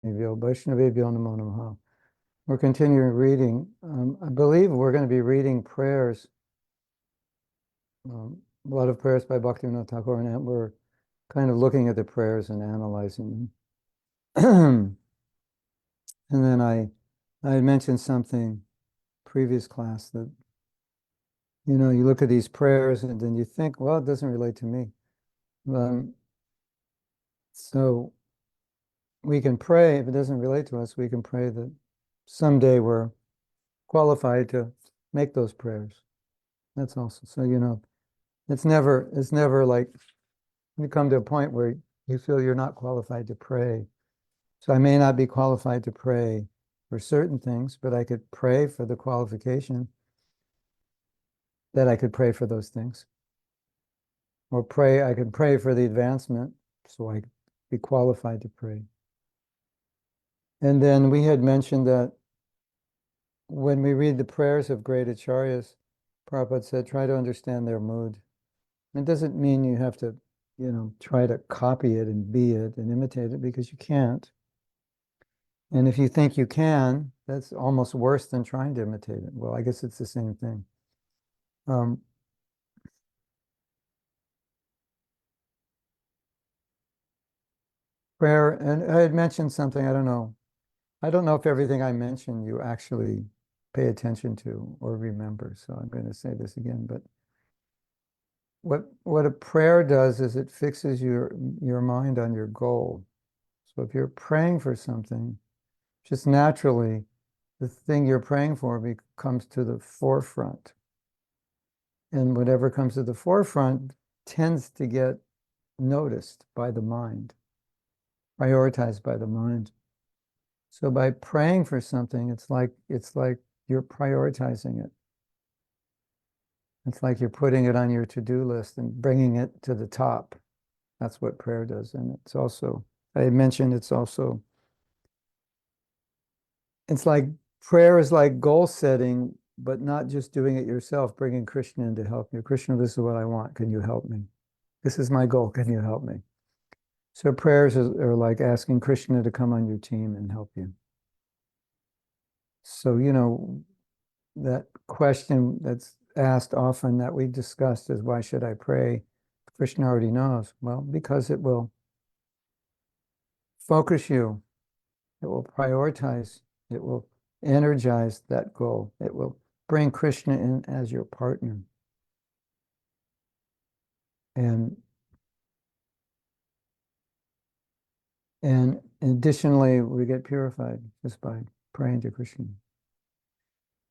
Vaishnavebhyo Namo Namaha. We're continuing reading. I believe we're going to be reading prayers, a lot of prayers by Bhaktivinoda Thakur, and we're kind of looking at the prayers and analyzing them. And then I had mentioned something previous class that, you look at these prayers and then you think, well, it doesn't relate to me. So we can pray, if it doesn't relate to us, we can pray that someday we're qualified to make those prayers. That's also, so, it's never like you come to a point where you feel you're not qualified to pray. So I may not be qualified to pray for certain things, but I could pray for the qualification that I could pray for those things. Or I could pray for the advancement so I could be qualified to pray. And then we had mentioned that when we read the prayers of great acharyas, Prabhupada said, try to understand their mood. It doesn't mean you have to, try to copy it and be it and imitate it, because you can't. And if you think you can, that's almost worse than trying to imitate it. Well, I guess it's the same thing. Prayer, and I had mentioned something, I don't know if everything I mentioned you actually pay attention to or remember, so I'm going to say this again, but what a prayer does is it fixes your mind on your goal. So if you're praying for something, just naturally, the thing you're praying for comes to the forefront. And whatever comes to the forefront tends to get noticed by the mind, prioritized by the mind. So by praying for something, it's like you're prioritizing it. It's like you're putting it on your to-do list and bringing it to the top. That's what prayer does. And it's also, I mentioned, it's like prayer is like goal setting, but not just doing it yourself, bringing Krishna in to help you. Krishna, this is what I want. Can you help me? This is my goal. Can you help me? So prayers are like asking Krishna to come on your team and help you. So, that question that's asked often that we discussed is, why should I pray? Krishna already knows. Well, because it will focus you. It will prioritize. It will energize that goal. It will bring Krishna in as your partner. And additionally, we get purified just by praying to Krishna.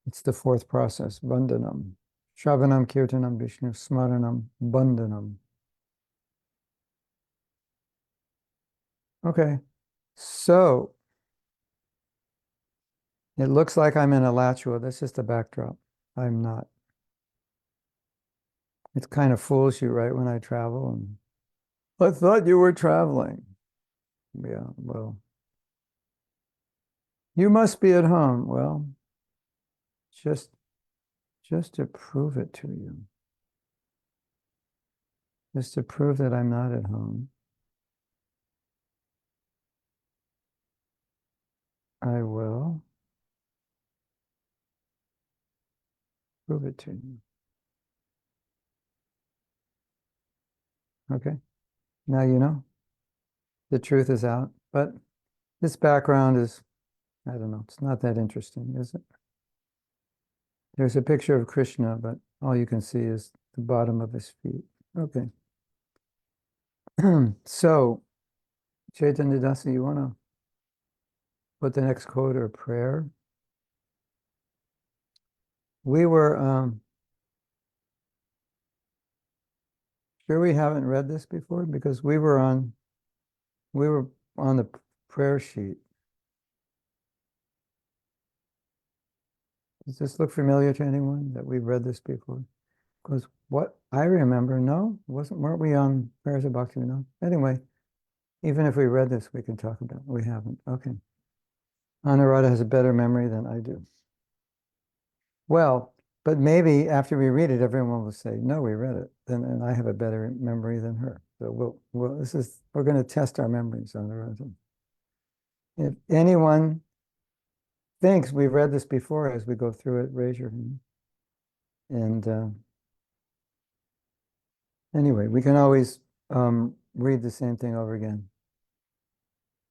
It's the fourth process, bandhanam. Shravanam, kirtanam, Vishnu, smaranam, bandhanam. Okay, so it looks like I'm in Alachua. That's just a backdrop. I'm not. It kind of fools you, right, when I travel. And I thought you were traveling. Yeah, well, you must be at home. Well, just to prove it to you. Just to prove that I'm not at home. I will prove it to you. Okay, now you know. The truth is out, but this background is, I don't know, it's not that interesting, is it? There's a picture of Krishna, but all you can see is the bottom of his feet. Okay. So, Chaitanya Dasi, you want to put the next quote or prayer? We were, sure we haven't read this before, because we were on the prayer sheet. Does this look familiar to anyone, that we've read this before? Because what I remember, no, weren't we on prayers of Bhakti? No. Anyway, even if we read this, we can talk about it. We haven't. Okay. Anuradha has a better memory than I do. Well, but maybe after we read it, everyone will say, no, we read it. And I have a better memory than her. So we're going to test our memories, Anuradha. If anyone thinks we've read this before as we go through it, raise your hand. And anyway, we can always read the same thing over again.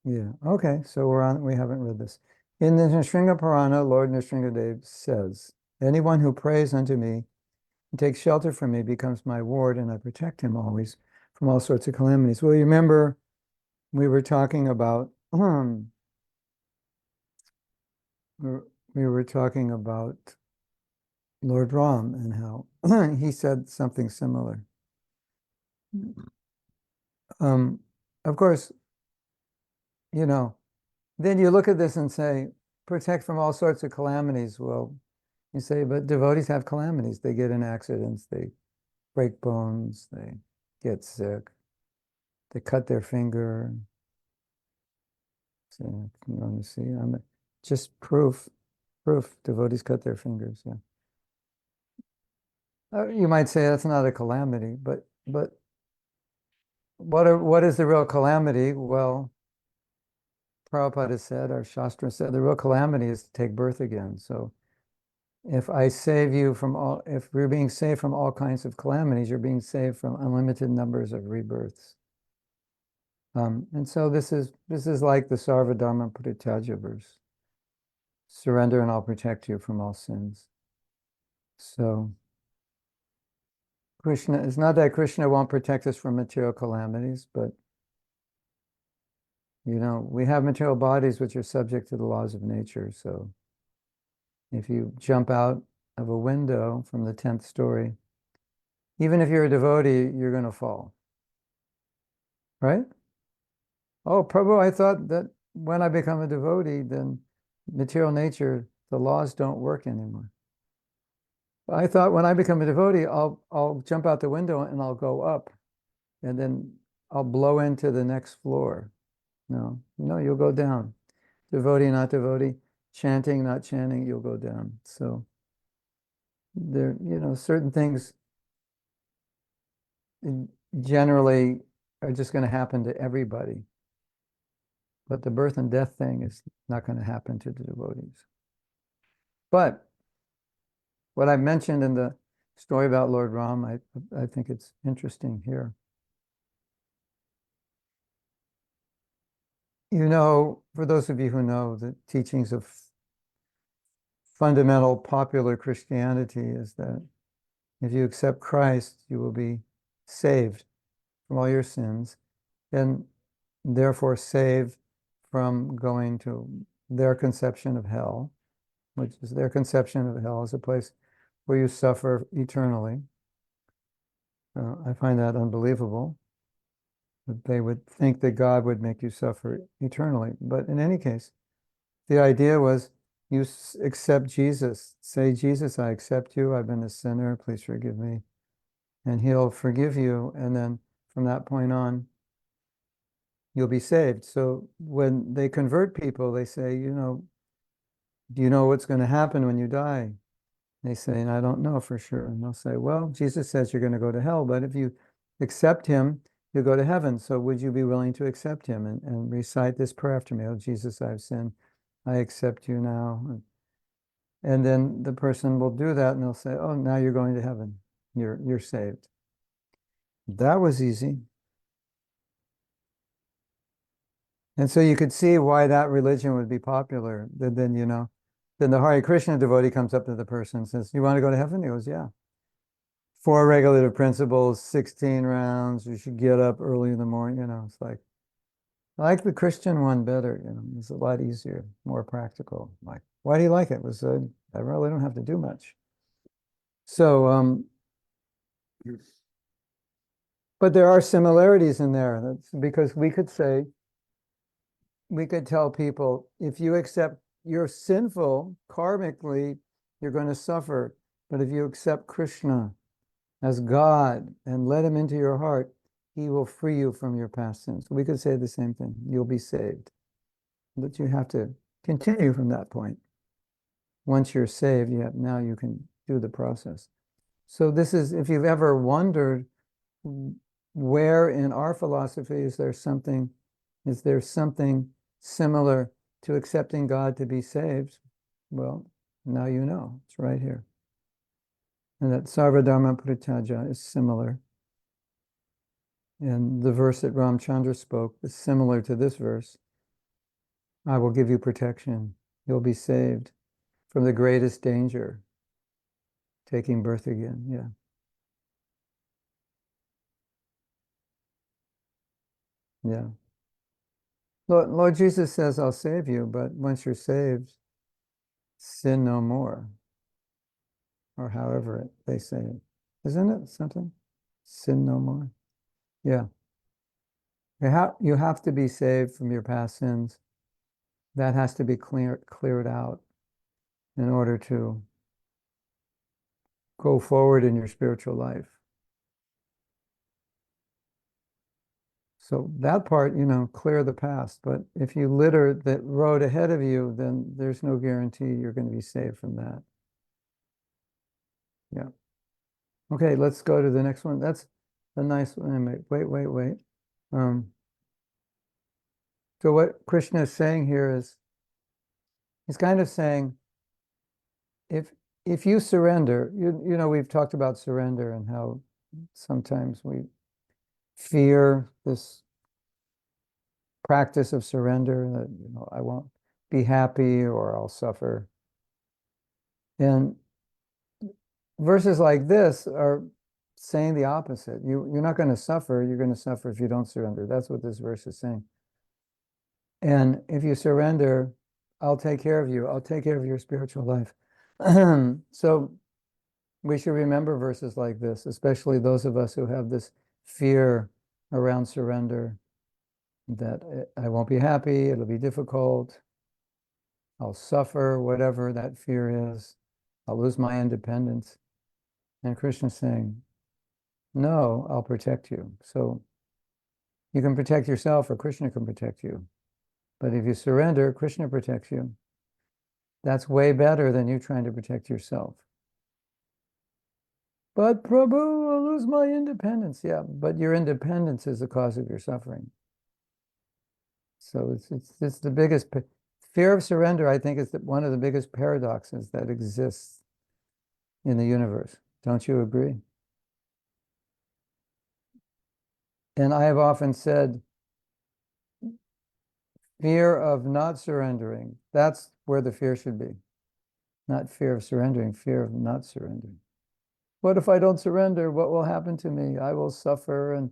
Yeah. Okay. So we haven't read this. In the Nrsimha Purana, Lord Nrsimhadev says, anyone who prays unto me and takes shelter from me becomes my ward, and I protect him always from all sorts of calamities. Well, you remember we were talking about we were talking about Lord Ram and how he said something similar. Of course, you know, then you look at this and say, protect from all sorts of calamities. Well, you say, but devotees have calamities. They get in accidents, they break bones, they get sick, they cut their finger. So, you want to see? Just proof. Devotees cut their fingers. Yeah. You might say that's not a calamity, but what is the real calamity? Well, Prabhupada said, our Shastra said, the real calamity is to take birth again. So if I save you from if you're being saved from all kinds of calamities, you're being saved from unlimited numbers of rebirths. And so this is like the Sarvadharma Parityajya verse. Surrender and I'll protect you from all sins. So Krishna, it's not that Krishna won't protect us from material calamities, but we have material bodies which are subject to the laws of nature. So if you jump out of a window from the 10th story, even if you're a devotee, you're going to fall. Right? Oh, Prabhu, I thought that when I become a devotee, then material nature, the laws don't work anymore. I thought when I become a devotee, I'll jump out the window and I'll go up, and then I'll blow into the next floor. No, you'll go down. Devotee, not devotee, chanting, not chanting, you'll go down. So there, certain things generally are just going to happen to everybody. But the birth and death thing is not going to happen to the devotees. But what I mentioned in the story about Lord Ram, I think it's interesting here. For those of you who know the teachings of fundamental popular Christianity is that if you accept Christ, you will be saved from all your sins and therefore saved from going to their conception of hell, which is their conception of hell as a place where you suffer eternally. I find that unbelievable, that they would think that God would make you suffer eternally. But in any case, the idea was you accept Jesus. Say, Jesus, I accept you. I've been a sinner. Please forgive me. And he'll forgive you. And then from that point on, you'll be saved. So when they convert people, they say, do you know what's going to happen when you die? They say, I don't know for sure. And they'll say, well, Jesus says you're going to go to hell, but if you accept him, you'll go to heaven. So would you be willing to accept him and recite this prayer after me? Oh, Jesus, I've sinned. I accept you now. And then the person will do that and they'll say, oh, now you're going to heaven. You're saved. That was easy. And so you could see why that religion would be popular. Then then the Hare Krishna devotee comes up to the person and says, you want to go to heaven? He goes, yeah. 4 regulative principles, 16 rounds. You should get up early in the morning. It's like, I like the Christian one better. It's a lot easier, more practical. Like, why do you like it? It was I really don't have to do much. So, but there are similarities in there. That's because we could tell people, if you accept you're sinful karmically, you're going to suffer. But if you accept Krishna as God and let him into your heart, he will free you from your past sins. We could say the same thing. You'll be saved. But you have to continue from that point. Once you're saved, now you can do the process. So this is, if you've ever wondered where in our philosophy is there something similar to accepting God to be saved, well, now you know. It's right here. And that Sarvadharma Parityajya is similar. And the verse that Ramchandra spoke is similar to this verse. I will give you protection. You'll be saved from the greatest danger, taking birth again. Yeah. Yeah. Lord Jesus says, I'll save you, but once you're saved, sin no more. Or however they say it. Isn't it something? Sin no more. Yeah. You have to be saved from your past sins. That has to be cleared out in order to go forward in your spiritual life. So that part, clear the past. But if you litter the road ahead of you, then there's no guarantee you're going to be saved from that. Yeah. Okay, let's go to the next one. That's a nice one. Wait. So what Krishna is saying here is, he's kind of saying, if you surrender, we've talked about surrender and how sometimes we fear this practice of surrender, that, I won't be happy or I'll suffer. And verses like this are saying the opposite. You're not going to suffer. You're going to suffer if you don't surrender. That's what this verse is saying. And if you surrender, I'll take care of you. I'll take care of your spiritual life. So we should remember verses like this, especially those of us who have this fear around surrender, that I won't be happy, it'll be difficult, I'll suffer, whatever that fear is, I'll lose my independence. And Krishna's saying, no, I'll protect you. So you can protect yourself or Krishna can protect you. But if you surrender, Krishna protects you. That's way better than you trying to protect yourself. But Prabhu, I'll lose my independence. Yeah, but your independence is the cause of your suffering. So it's the biggest fear of surrender. I think is one of the biggest paradoxes that exists in the universe. Don't you agree? And I have often said, fear of not surrendering, that's where the fear should be. Not fear of surrendering, fear of not surrendering. What if I don't surrender? What will happen to me? I will suffer and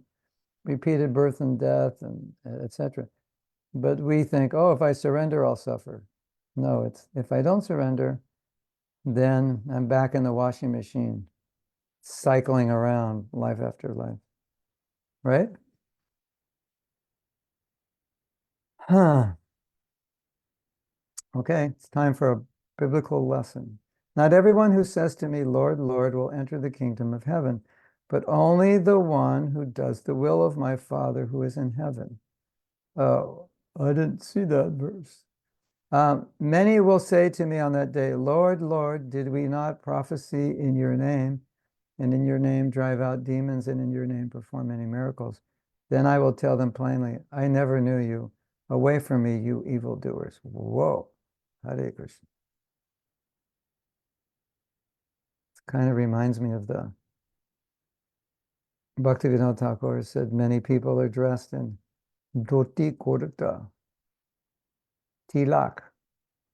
repeated birth and death and etc. But we think, oh, if I surrender, I'll suffer. No, it's if I don't surrender, then I'm back in the washing machine, cycling around life after life. Right? Huh. Okay, it's time for a biblical lesson. Not everyone who says to me, Lord, Lord, will enter the kingdom of heaven, but only the one who does the will of my Father who is in heaven. Oh, I didn't see that verse. Many will say to me on that day, Lord, Lord, did we not prophesy in your name, and in your name drive out demons, and in your name perform many miracles? Then I will tell them plainly, I never knew you. Away from me, you evildoers. Whoa. Hare Krishna. It kind of reminds me of the Bhaktivinoda Thakur said, many people are dressed in dhoti kurta, tilak,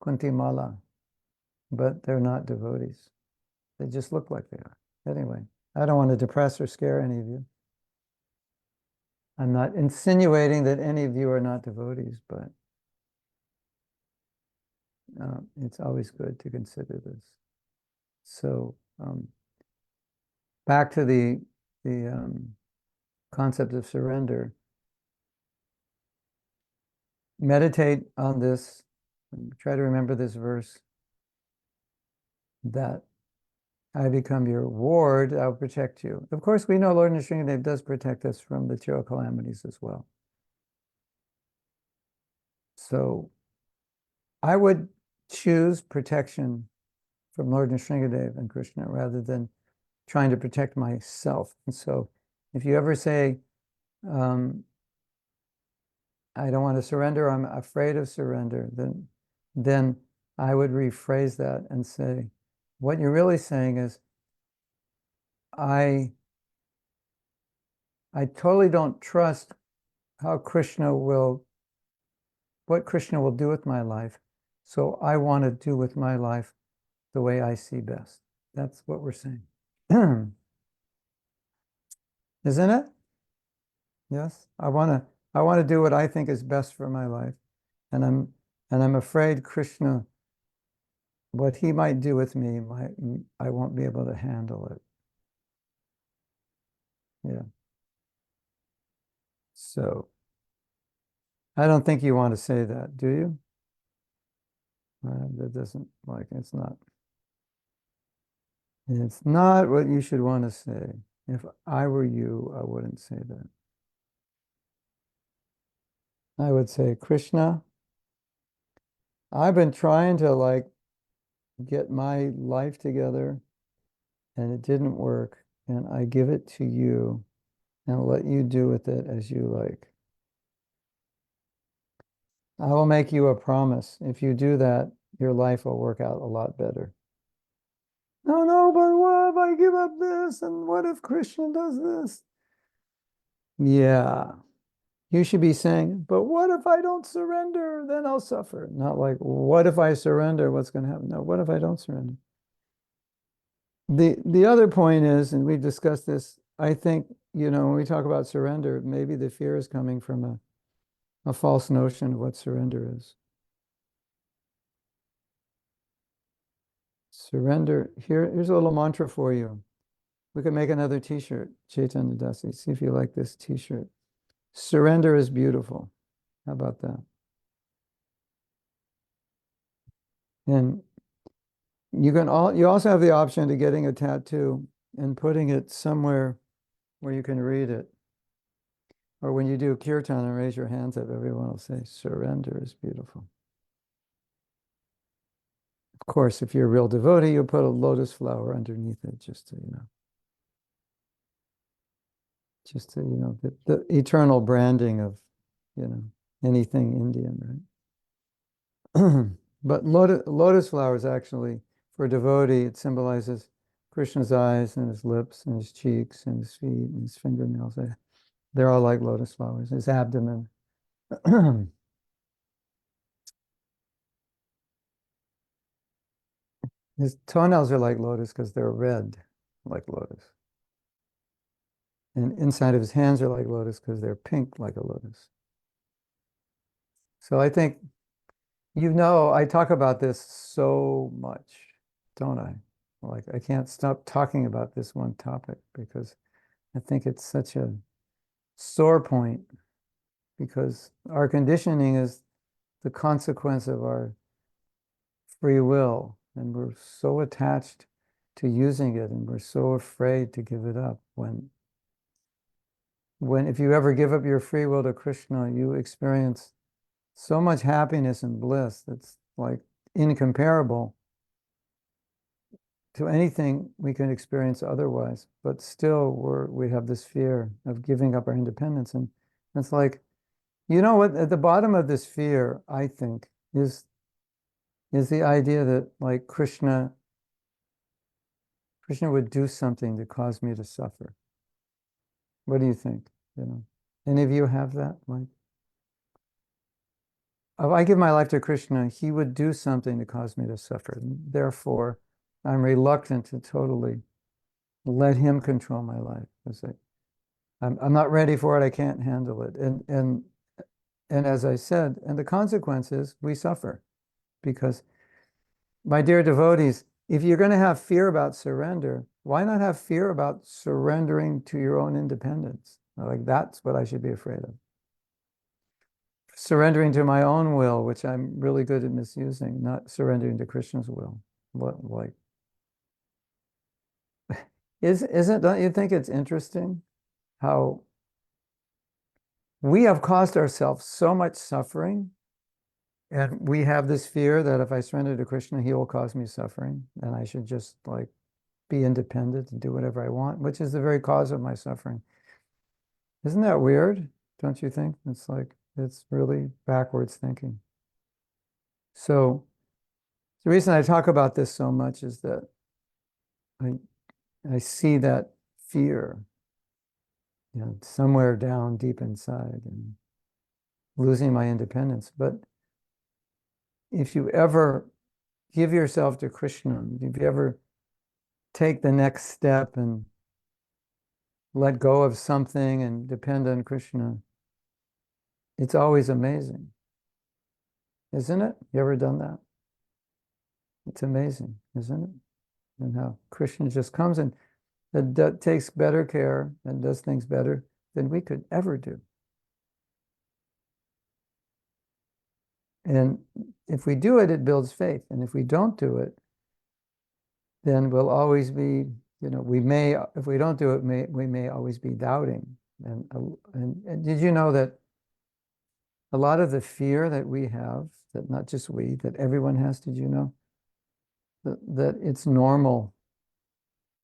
kuntimala, but they're not devotees. They just look like they are. Anyway, I don't want to depress or scare any of you. I'm not insinuating that any of you are not devotees, but it's always good to consider this. So back to the concept of surrender. Meditate on this. Try to remember this verse, that I become your ward, I'll protect you. Of course, we know Lord Nrsimhadev does protect us from material calamities as well. So I would choose protection from Lord Nrsimhadev and Krishna rather than trying to protect myself. And so if you ever say, I don't want to surrender, I'm afraid of surrender, then I would rephrase that and say, what you're really saying is, I totally don't trust how what Krishna will do with my life. So I want to do with my life the way I see best. That's what we're saying. Isn't it? Yes. I want to do what I think is best for my life. And I'm afraid Krishna, what he might do with me, I won't be able to handle it. Yeah. So I don't think you want to say that, do you? That doesn't it's not what you should want to say. If I were you, I wouldn't say that. I would say, Krishna, I've been trying to get my life together and it didn't work. And I give it to you and let you do with it as you like. I will make you a promise. If you do that, your life will work out a lot better. No, no, but what if I give up this? And what if Krishna does this? Yeah. You should be saying, but what if I don't surrender? Then I'll suffer. Not like, what if I surrender? What's going to happen? No, what if I don't surrender? The other point is, and we've discussed this, I think, when we talk about surrender, maybe the fear is coming from a false notion of what surrender is. Surrender, here's a little mantra for you. We could make another t-shirt, Chaitanya Dasi. See if you like this t-shirt. Surrender is beautiful. How about that? And you also have the option of getting a tattoo and putting it somewhere where you can read it. Or when you do kirtan and raise your hands up, everyone will say, surrender is beautiful. Of course, if you're a real devotee, you'll put a lotus flower underneath it just to, the eternal branding of, anything Indian, right? But lotus flowers actually, for a devotee, it symbolizes Krishna's eyes and his lips and his cheeks and his feet and his fingernails. They're all like lotus flowers. His abdomen. His toenails are like lotus because they're red, like lotus. And inside of his hands are like lotus because they're pink, like a lotus. So I think, I talk about this so much, don't I? Like, I can't stop talking about this one topic because I think it's such a sore point because our conditioning is the consequence of our free will, and we're so attached to using it, and we're so afraid to give it up. When if you ever give up your free will to Krishna, you experience so much happiness and bliss that's like incomparable to anything we can experience otherwise. But still, we have this fear of giving up our independence, and it's like, what? At the bottom of this fear, I think, is the idea that like Krishna would do something to cause me to suffer. What do you think? Any of you have that? Like, if I give my life to Krishna, he would do something to cause me to suffer. Therefore, I'm reluctant to totally let him control my life. I'm not ready for it. I can't handle it. And as I said, and the consequence is we suffer because, my dear devotees, if you're going to have fear about surrender, why not have fear about surrendering to your own independence? Like, that's what I should be afraid of. Surrendering to my own will, which I'm really good at misusing, not surrendering to Krishna's will. Like, don't you think it's interesting how we have caused ourselves so much suffering, and we have this fear that if I surrender to Krishna, he will cause me suffering, and I should just like be independent and do whatever I want, which is the very cause of my suffering. Isn't that weird? Don't you think? It's like, It's really backwards thinking. So the reason I talk about this so much is that I I see that fear, somewhere down deep inside and losing my independence. But if you ever give yourself to Krishna, if you ever take the next step and let go of something and depend on Krishna, it's always amazing, isn't it? You ever done that? It's amazing, isn't it? And how Krishna just comes and that takes better care and does things better than we could ever do. And if we do it, it builds faith. And if we don't do it, then we'll always be, we may, if we don't do it, we may always be doubting. And did you know that a lot of the fear that we have, that not just we, that everyone has, did you know? That it's normal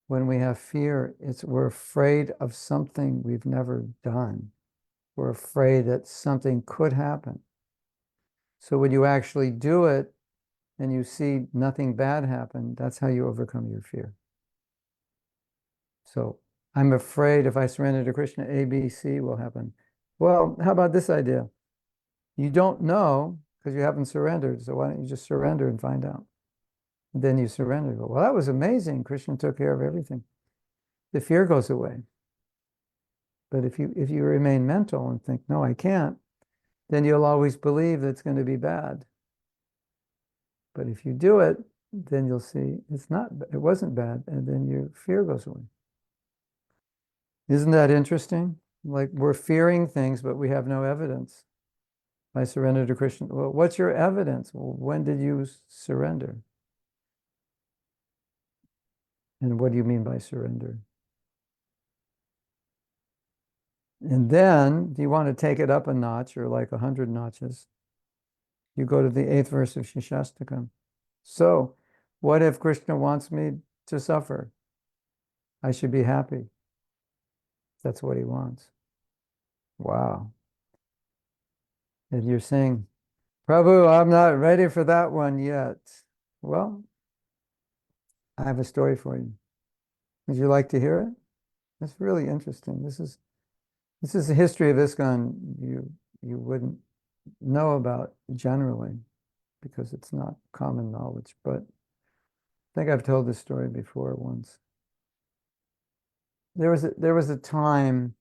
when we have fear, we're afraid of something we've never done. We're afraid that something could happen. So when you actually do it and you see nothing bad happen, that's how you overcome your fear. So I'm afraid if I surrender to Krishna, A, B, C will happen. Well, how about this idea? You don't know because you haven't surrendered. So why don't you just surrender and find out? And then you surrender. Go, well, that was amazing. Krishna took care of everything. The fear goes away. But if you remain mental and think, no, I can't, then you'll always believe that it's going to be bad. But if you do it, then you'll see it wasn't bad, and then your fear goes away. Isn't that interesting? Like we're fearing things, but we have no evidence. I surrender to Krishna. Well, what's your evidence? Well, when did you surrender? And what do you mean by surrender? And then, do you want to take it up a notch or like 100 notches? You go to the 8th verse of Shikshastakam. So, what if Krishna wants me to suffer? I should be happy. That's what he wants. Wow. And you're saying, Prabhu, I'm not ready for that one yet. Well, I have a story for you. Would you like to hear it? It's really interesting. This is the history of ISKCON you wouldn't know about generally because it's not common knowledge, but I think I've told this story before once. There was a time,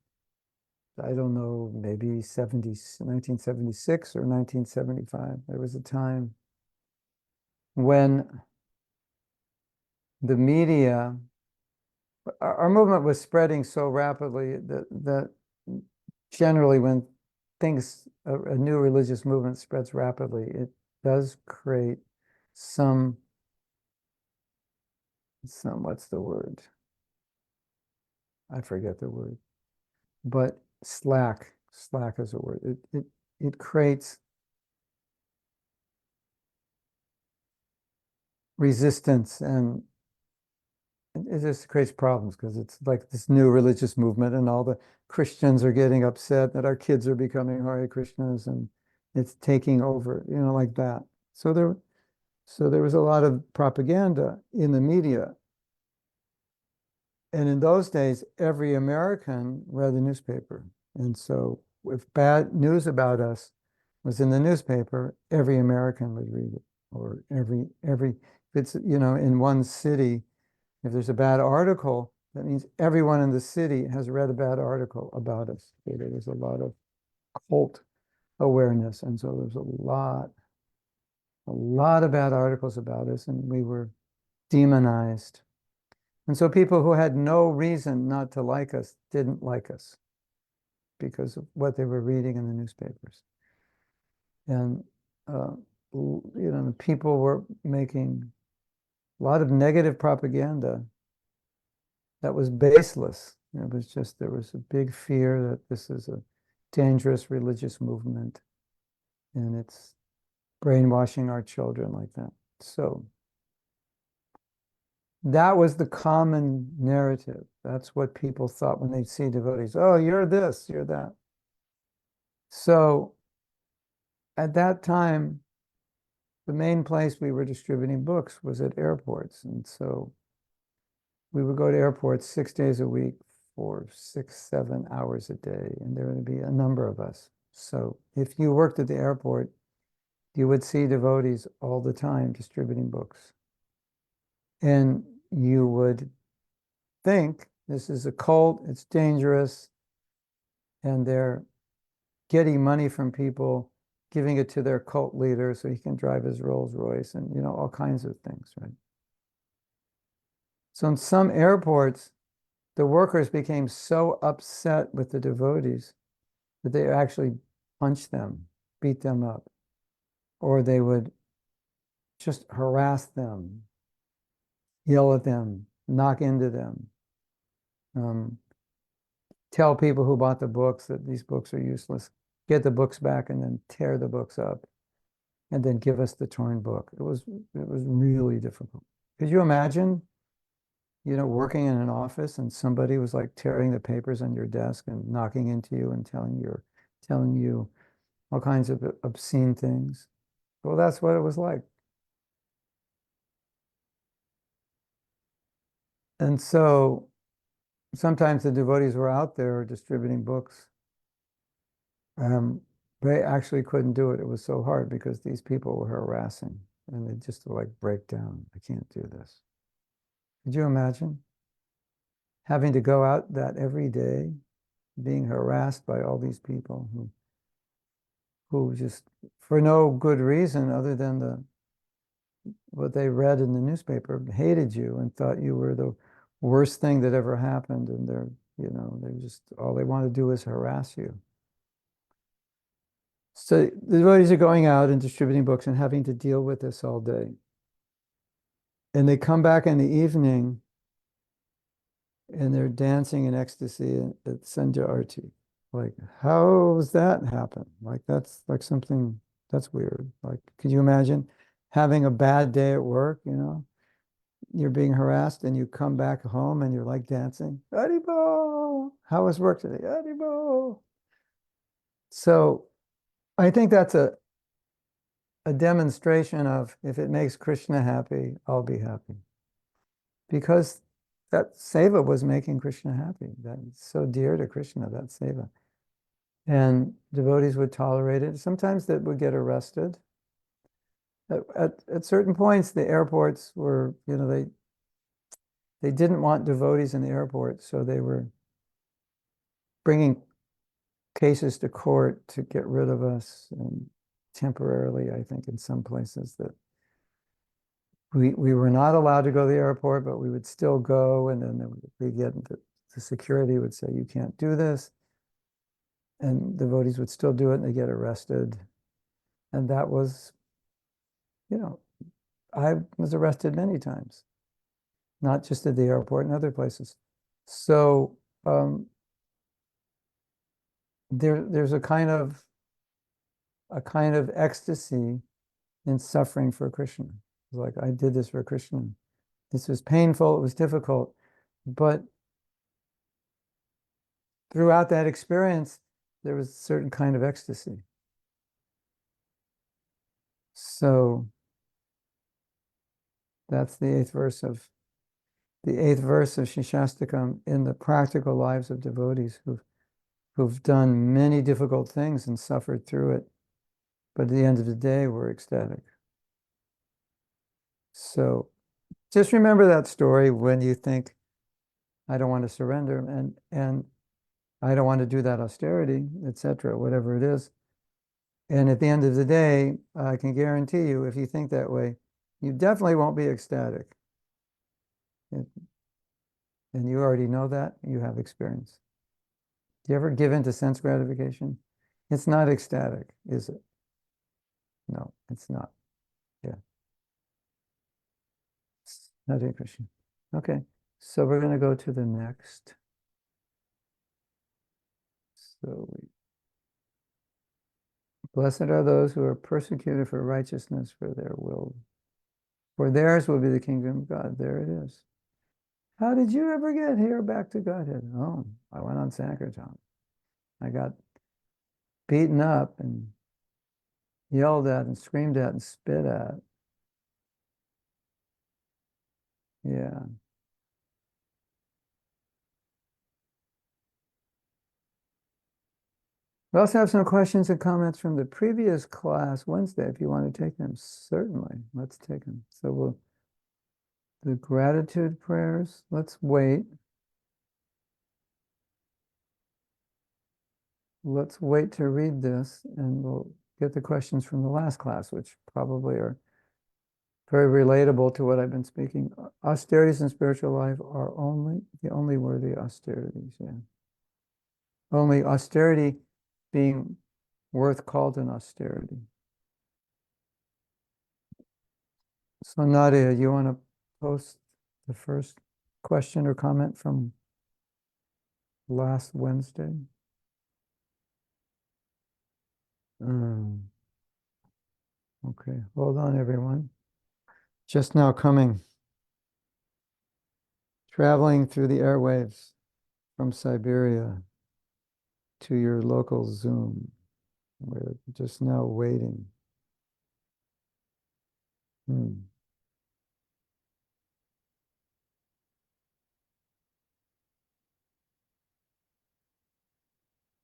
I don't know, maybe 1976 or 1975. There was a time when the media, our movement was spreading so rapidly that generally when a new religious movement spreads rapidly, it does create some, what's the word? I forget the word, but slack is a word. It creates resistance and it just creates problems because it's like this new religious movement and all the Christians are getting upset that our kids are becoming Hare Krishnas and it's taking over, like that. So there was a lot of propaganda in the media. And in those days, every American read the newspaper. And so if bad news about us was in the newspaper, every American would read it. Or if it's, in one city, if there's a bad article, that means everyone in the city has read a bad article about us. Okay, there was a lot of cult awareness. And so there's a lot of bad articles about us, and we were demonized. And so people who had no reason not to like us didn't like us because of what they were reading in the newspapers. And, people were making a lot of negative propaganda that was baseless. It was just, there was a big fear that this is a dangerous religious movement and it's brainwashing our children like that. So that was the common narrative. That's what people thought when they see devotees. Oh, you're this, you're that. So at that time, the main place we were distributing books was at airports. And so we would go to airports 6 days a week for 6, 7 hours a day, and there would be a number of us. So if you worked at the airport, you would see devotees all the time distributing books. And you would think this is a cult, it's dangerous, and they're getting money from people, giving it to their cult leader so he can drive his Rolls Royce and, all kinds of things, right? So in some airports, the workers became so upset with the devotees that they actually punched them, beat them up, or they would just harass them, yell at them, knock into them, um, tell people who bought the books that these books are useless, get the books back and then tear the books up and then give us the torn book. It was really difficult. Could you imagine, working in an office and somebody was like tearing the papers on your desk and knocking into you and telling you all kinds of obscene things? Well, that's what it was like. And so sometimes the devotees were out there distributing books. They actually couldn't do it. It was so hard because these people were harassing and they just like break down. I can't do this. Could you imagine having to go out that every day, being harassed by all these people who just, for no good reason other than what they read in the newspaper, hated you and thought you were the worst thing that ever happened, and they just, all they want to do is harass you. So the devotees are going out and distributing books and having to deal with this all day. And they come back in the evening and they're dancing in ecstasy at Sandhya Arti. Like, how does that happen? Like, that's like something that's weird. Like, could you imagine having a bad day at work, You're being harassed and you come back home and you're like dancing. Haribo! How was work today? Haribo! So I think that's a demonstration of, if it makes Krishna happy, I'll be happy. Because that seva was making Krishna happy. That's so dear to Krishna, that seva. And devotees would tolerate it. Sometimes they would get arrested. At certain points, the airports were, they didn't want devotees in the airport, so they were bringing cases to court to get rid of us, and temporarily, I think, in some places that we were not allowed to go to the airport, but we would still go, and then we get the security would say, you can't do this, and devotees would still do it, and they get arrested. And that was, I was arrested many times, not just at the airport and other places. So there's a kind of ecstasy in suffering for Krishna. It's like, I did this for Krishna. This was painful, it was difficult, but throughout that experience, there was a certain kind of ecstasy. So that's the eighth verse of Shishastakam, in the practical lives of devotees who've done many difficult things and suffered through it, but at the end of the day, we're ecstatic. So just remember that story when you think, I don't want to surrender, and I don't want to do that austerity, etc., whatever it is. And at the end of the day, I can guarantee you, if you think that way, you definitely won't be ecstatic. And you already know that, you have experience. Do you ever give in to sense gratification? It's not ecstatic, is it? No, it's not. Yeah. Hare Krishna. Okay, so we're going to go to the next. So, blessed are those who are persecuted for righteousness, for theirs will be the kingdom of God. There it is. How did you ever get here back to Godhead? Oh, I went on Sankirtan. I got beaten up and yelled at and screamed at and spit at. Yeah. We also have some questions and comments from the previous class Wednesday. If you want to take them, certainly. Let's take them. So the gratitude prayers, let's wait. Let's wait to read this and we'll get the questions from the last class, which probably are very relatable to what I've been speaking. Austerities in spiritual life are the only worthy austerities, yeah. Only austerity being worth called an austerity. So Nadia, you want to post the first question or comment from last Wednesday? Okay, hold on everyone. Just now coming, traveling through the airwaves from Siberia to your local Zoom. We're just now waiting.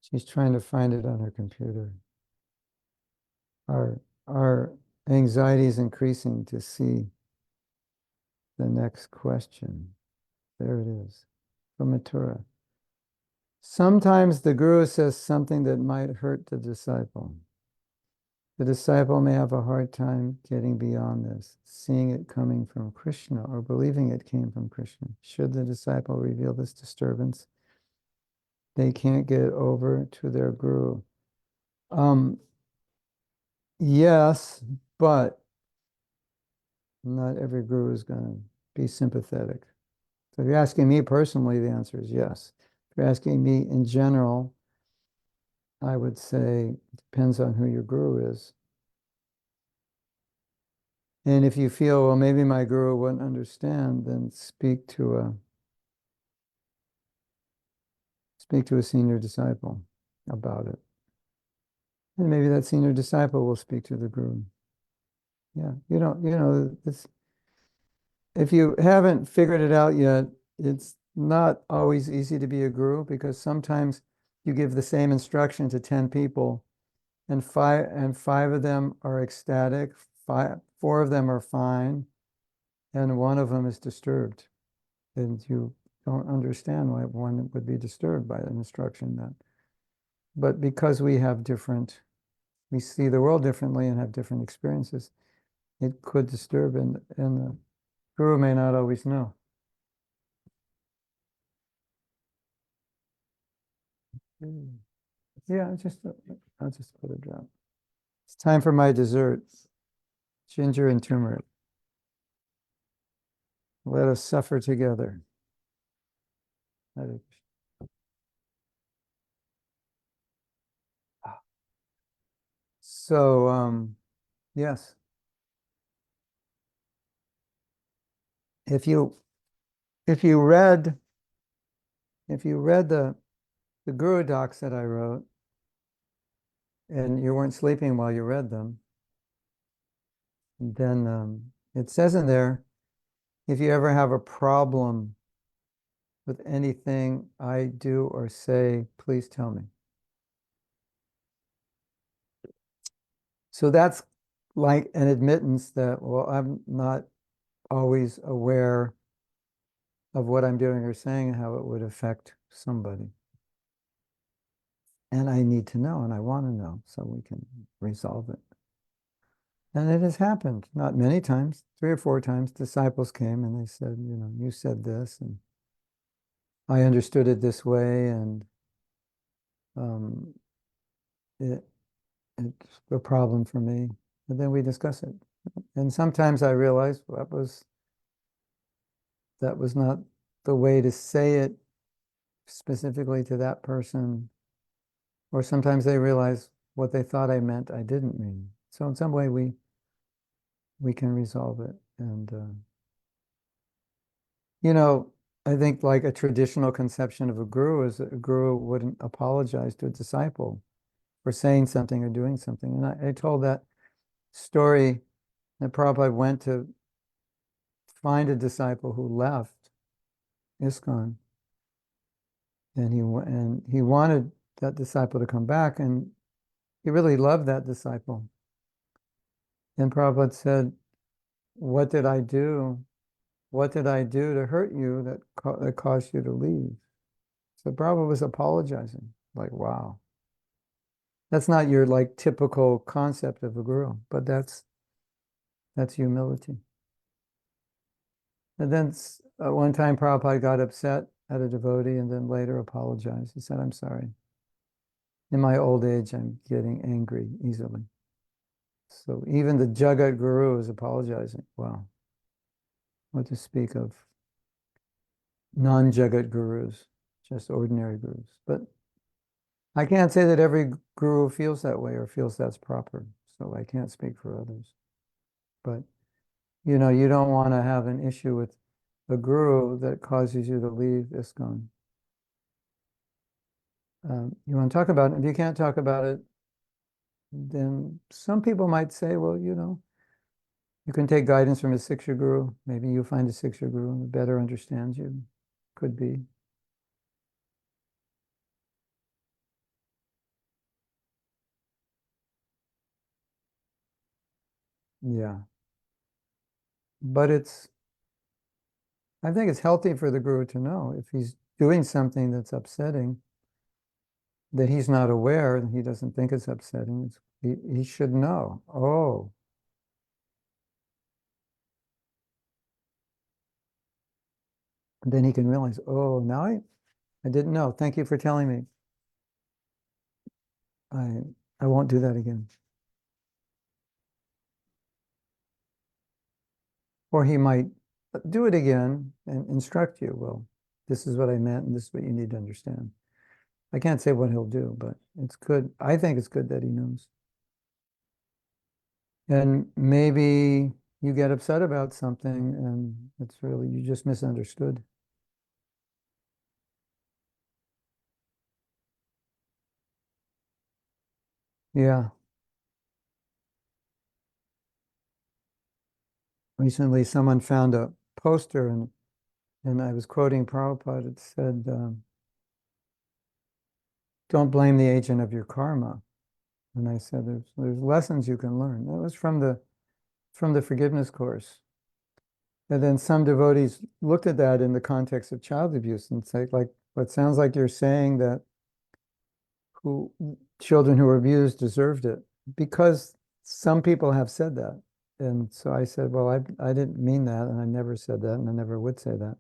She's trying to find it on her computer. Our anxiety is increasing to see the next question. There it is, from Mathura. Sometimes the guru says something that might hurt the disciple. The disciple may have a hard time getting beyond this, seeing it coming from Krishna or believing it came from Krishna. Should the disciple reveal this disturbance, they can't get over to their guru. Yes, but not every guru is going to be sympathetic. So if you're asking me personally, the answer is yes. If you're asking me in general, I would say it depends on who your guru is. And if you feel, well, maybe my guru wouldn't understand, then speak to a senior disciple about it. And maybe that senior disciple will speak to the guru. Yeah, if you haven't figured it out yet, it's not always easy to be a guru because sometimes you give the same instruction to 10 people and five of them are ecstatic, four of them are fine, and one of them is disturbed. And you don't understand why one would be disturbed by an instruction that. But because we see the world differently and have different experiences, it could disturb and the guru may not always know. Yeah, I'll just put a drop. It's time for my dessert. Ginger and turmeric. Let us suffer together. So, yes. If you read the Guru docs that I wrote, and you weren't sleeping while you read them, then it says in there, if you ever have a problem with anything I do or say, please tell me. So that's like an admittance that, well, I'm not always aware of what I'm doing or saying and how it would affect somebody. And I need to know, and I want to know so we can resolve it. And it has happened, not many times, 3 or 4 times. Disciples came and they said, you said this, and I understood it this way, and it's a problem for me. And then we discuss it. And sometimes I realize that was not the way to say it specifically to that person. Or sometimes they realize what they thought I meant, I didn't mean. So in some way we can resolve it. And, I think like a traditional conception of a guru is that a guru wouldn't apologize to a disciple for saying something or doing something. And I told that story that Prabhupada went to find a disciple who left ISKCON, and he wanted that disciple to come back, and he really loved that disciple. And Prabhupada said, "What did I do? What did I do to hurt you that caused you to leave?" So Prabhupada was apologizing. Like, wow. That's not your like typical concept of a guru, but that's humility. And then one time Prabhupada got upset at a devotee and then later apologized. He said, "I'm sorry. In my old age, I'm getting angry easily." So even the Jagat Guru is apologizing. Wow. What to speak of non-Jagat gurus, just ordinary gurus. But I can't say that every guru feels that way or feels that's proper. So I can't speak for others. But you know, you don't want to have an issue with a guru that causes you to leave ISKCON. You want to talk about it. If you can't talk about it, then some people might say, well, you know, you can take guidance from a Siksha guru. Maybe you find a Siksha guru who better understands you. Could be. Yeah. But I think it's healthy for the guru to know if he's doing something that's upsetting, that he's not aware, and he doesn't think it's upsetting. He should know. Oh, and then he can realize, oh, now I didn't know. Thank you for telling me. I I won't do that again. Or he might do it again and instruct you. Well, this is what I meant, and this is what you need to understand. I can't say what he'll do, but it's good. I think it's good that he knows. And maybe you get upset about something and it's really, you just misunderstood. Yeah. Recently, someone found a poster and I was quoting Prabhupada. It said, "Don't blame the agent of your karma." And I said, "There's lessons you can learn." That was from the forgiveness course. And then some devotees looked at that in the context of child abuse and say, like, "What sounds like you're saying that who children who were abused deserved it," because some people have said that. And so I said, well, I didn't mean that, and I never said that, and I never would say that.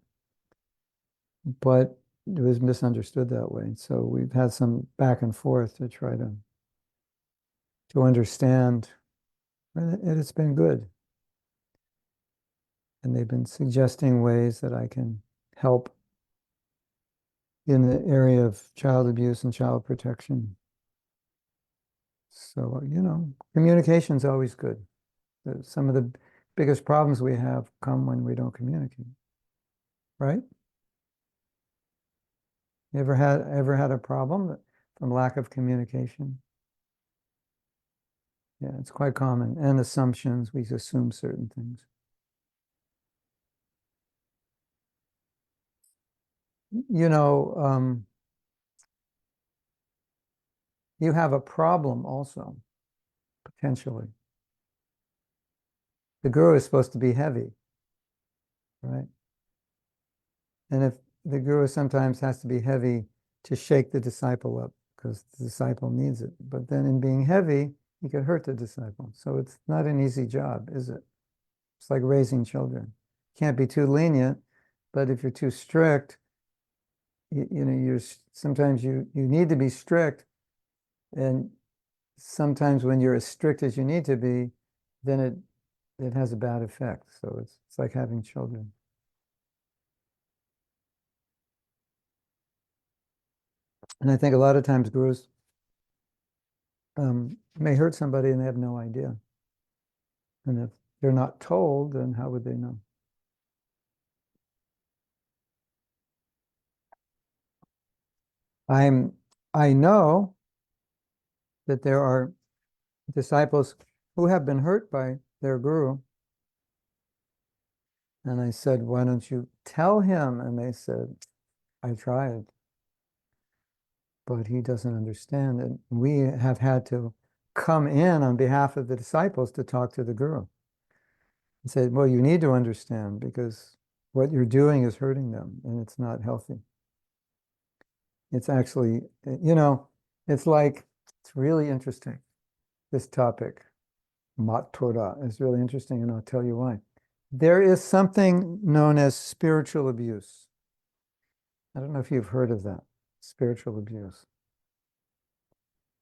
But it was misunderstood that way. So we've had some back and forth to try to understand, and it's been good. And they've been suggesting ways that I can help in the area of child abuse and child protection. So, you know, communication is always good. Some of the biggest problems we have come when we don't communicate, right? You ever had a problem from lack of communication? Yeah, it's quite common. And assumptions, we assume certain things. You know, you have a problem also, potentially. The guru is supposed to be heavy, right? And if the guru sometimes has to be heavy to shake the disciple up because the disciple needs it. But then in being heavy, he could hurt the disciple. So it's not an easy job, is it? It's like raising children. Can't be too lenient, but if you're too strict, you know, sometimes you need to be strict, and sometimes when you're as strict as you need to be, then it has a bad effect. So it's like having children. And I think a lot of times gurus may hurt somebody and they have no idea. And if they're not told, then how would they know? I know that there are disciples who have been hurt by their guru. And I said, why don't you tell him? And they said, I tried, but he doesn't understand. And we have had to come in on behalf of the disciples to talk to the guru and say, well, you need to understand because what you're doing is hurting them and it's not healthy. It's actually, it's like, it's really interesting. This topic, Mat Torah, is really interesting, and I'll tell you why. There is something known as spiritual abuse. I don't know if you've heard of that, spiritual abuse.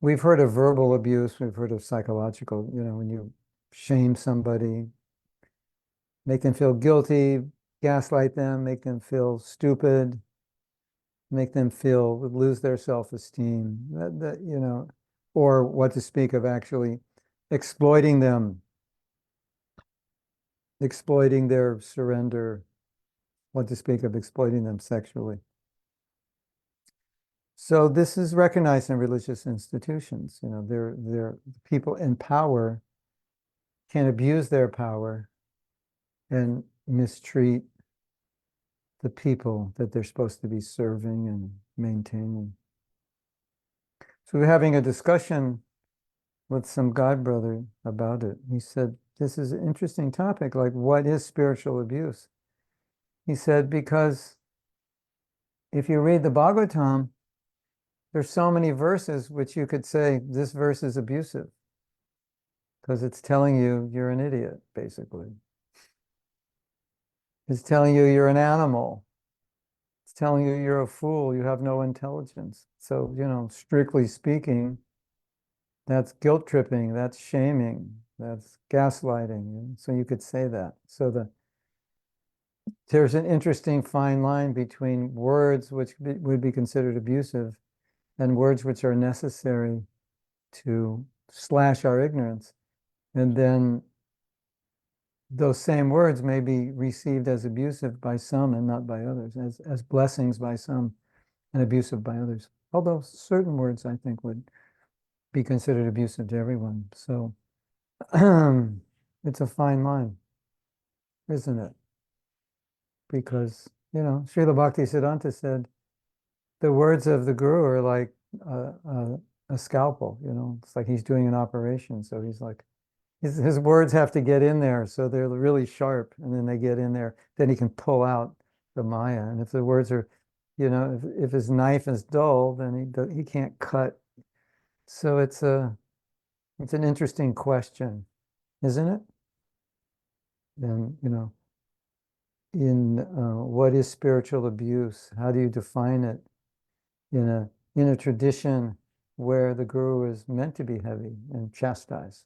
We've heard of verbal abuse, we've heard of psychological, when you shame somebody, make them feel guilty, gaslight them, make them feel stupid, make them lose their self-esteem, or what to speak of actually exploiting them, exploiting their surrender, what to speak of exploiting them sexually. So this is recognized in religious institutions. They're people in power can abuse their power and mistreat the people that they're supposed to be serving and maintaining. So we're having a discussion with some God brother about it. He said, this is an interesting topic, like what is spiritual abuse? He said, because if you read the Bhagavatam, there's so many verses which you could say, this verse is abusive, because it's telling you you're an idiot, basically. It's telling you you're an animal. It's telling you you're a fool, you have no intelligence. So, strictly speaking, that's guilt tripping, that's shaming, that's gaslighting. So you could say that. So there's an interesting fine line between words which would be considered abusive and words which are necessary to slash our ignorance. And then those same words may be received as abusive by some and not by others, as blessings by some and abusive by others. Although certain words, I think, would be considered abusive to everyone. So it's a fine line, isn't it? Because, Srila Bhaktisiddhanta said, the words of the guru are like a scalpel, it's like he's doing an operation. So he's like, his words have to get in there. So they're really sharp and then they get in there. Then he can pull out the Maya. And if the words are, if his knife is dull, then he can't cut. So it's an interesting question, isn't it? And, in what is spiritual abuse? How do you define it in a tradition where the guru is meant to be heavy and chastise?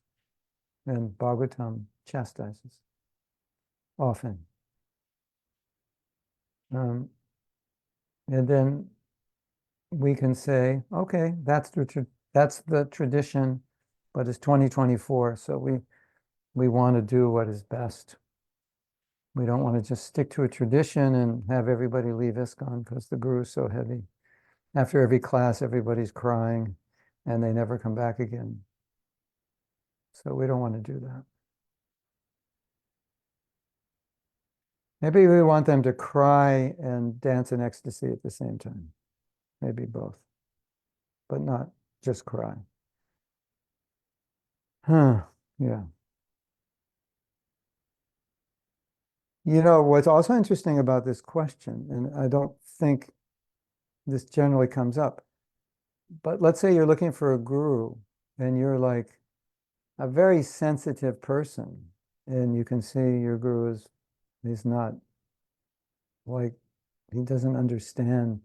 And Bhagavatam chastises often. And then we can say, okay, that's the tradition, but it's 2024, so we want to do what is best. We don't want to just stick to a tradition and have everybody leave ISKCON because the guru is so heavy. After every class, everybody's crying and they never come back again. So we don't want to do that. Maybe we want them to cry and dance in ecstasy at the same time. Maybe both, but not just cry. Yeah. What's also interesting about this question, and I don't think this generally comes up, but let's say you're looking for a guru and you're like a very sensitive person and you can see your guru is not like, he doesn't understand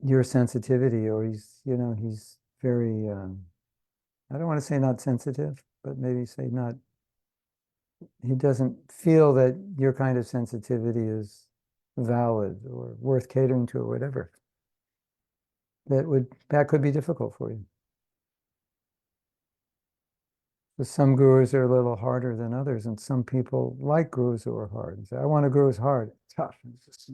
your sensitivity, or he's very, I don't want to say not sensitive, but maybe say he doesn't feel that your kind of sensitivity is valid or worth catering to or whatever. That could be difficult for you. But some gurus are a little harder than others, and some people like gurus who are hard and say, I want a guru who's hard, tough, and just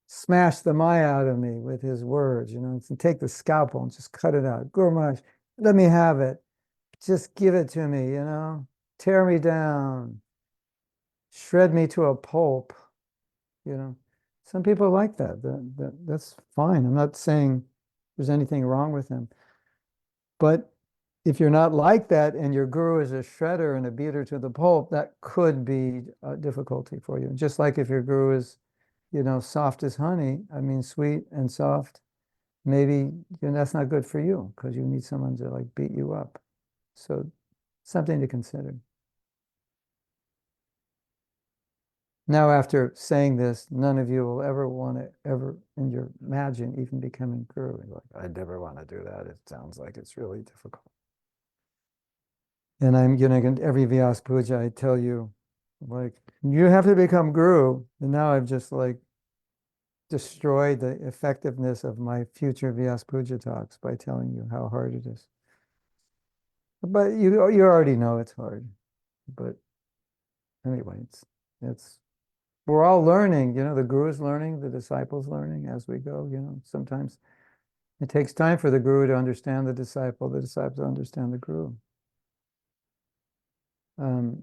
smash the Maya out of me with his words, and take the scalpel and just cut it out. Guru Maharaj, let me have it. Just give it to me, tear me down, shred me to a pulp, you know. Some people like that. That's fine. I'm not saying there's anything wrong with them. But if you're not like that and your guru is a shredder and a beater to the pulp, that could be a difficulty for you. Just like if your guru is, soft as honey, I mean, sweet and soft, maybe that's not good for you because you need someone to like beat you up. So something to consider. Now, after saying this, none of you will ever want to ever in your imagine even becoming guru. You're like, I never want to do that. It sounds like it's really difficult. And I'm, every Vyas Puja, I tell you, like, you have to become guru. And now I've just like destroyed the effectiveness of my future Vyas Puja talks by telling you how hard it is. But you already know it's hard. But anyway, it's we're all learning, the guru is learning, the disciples learning as we go, sometimes it takes time for the guru to understand the disciple to understand the guru. Um,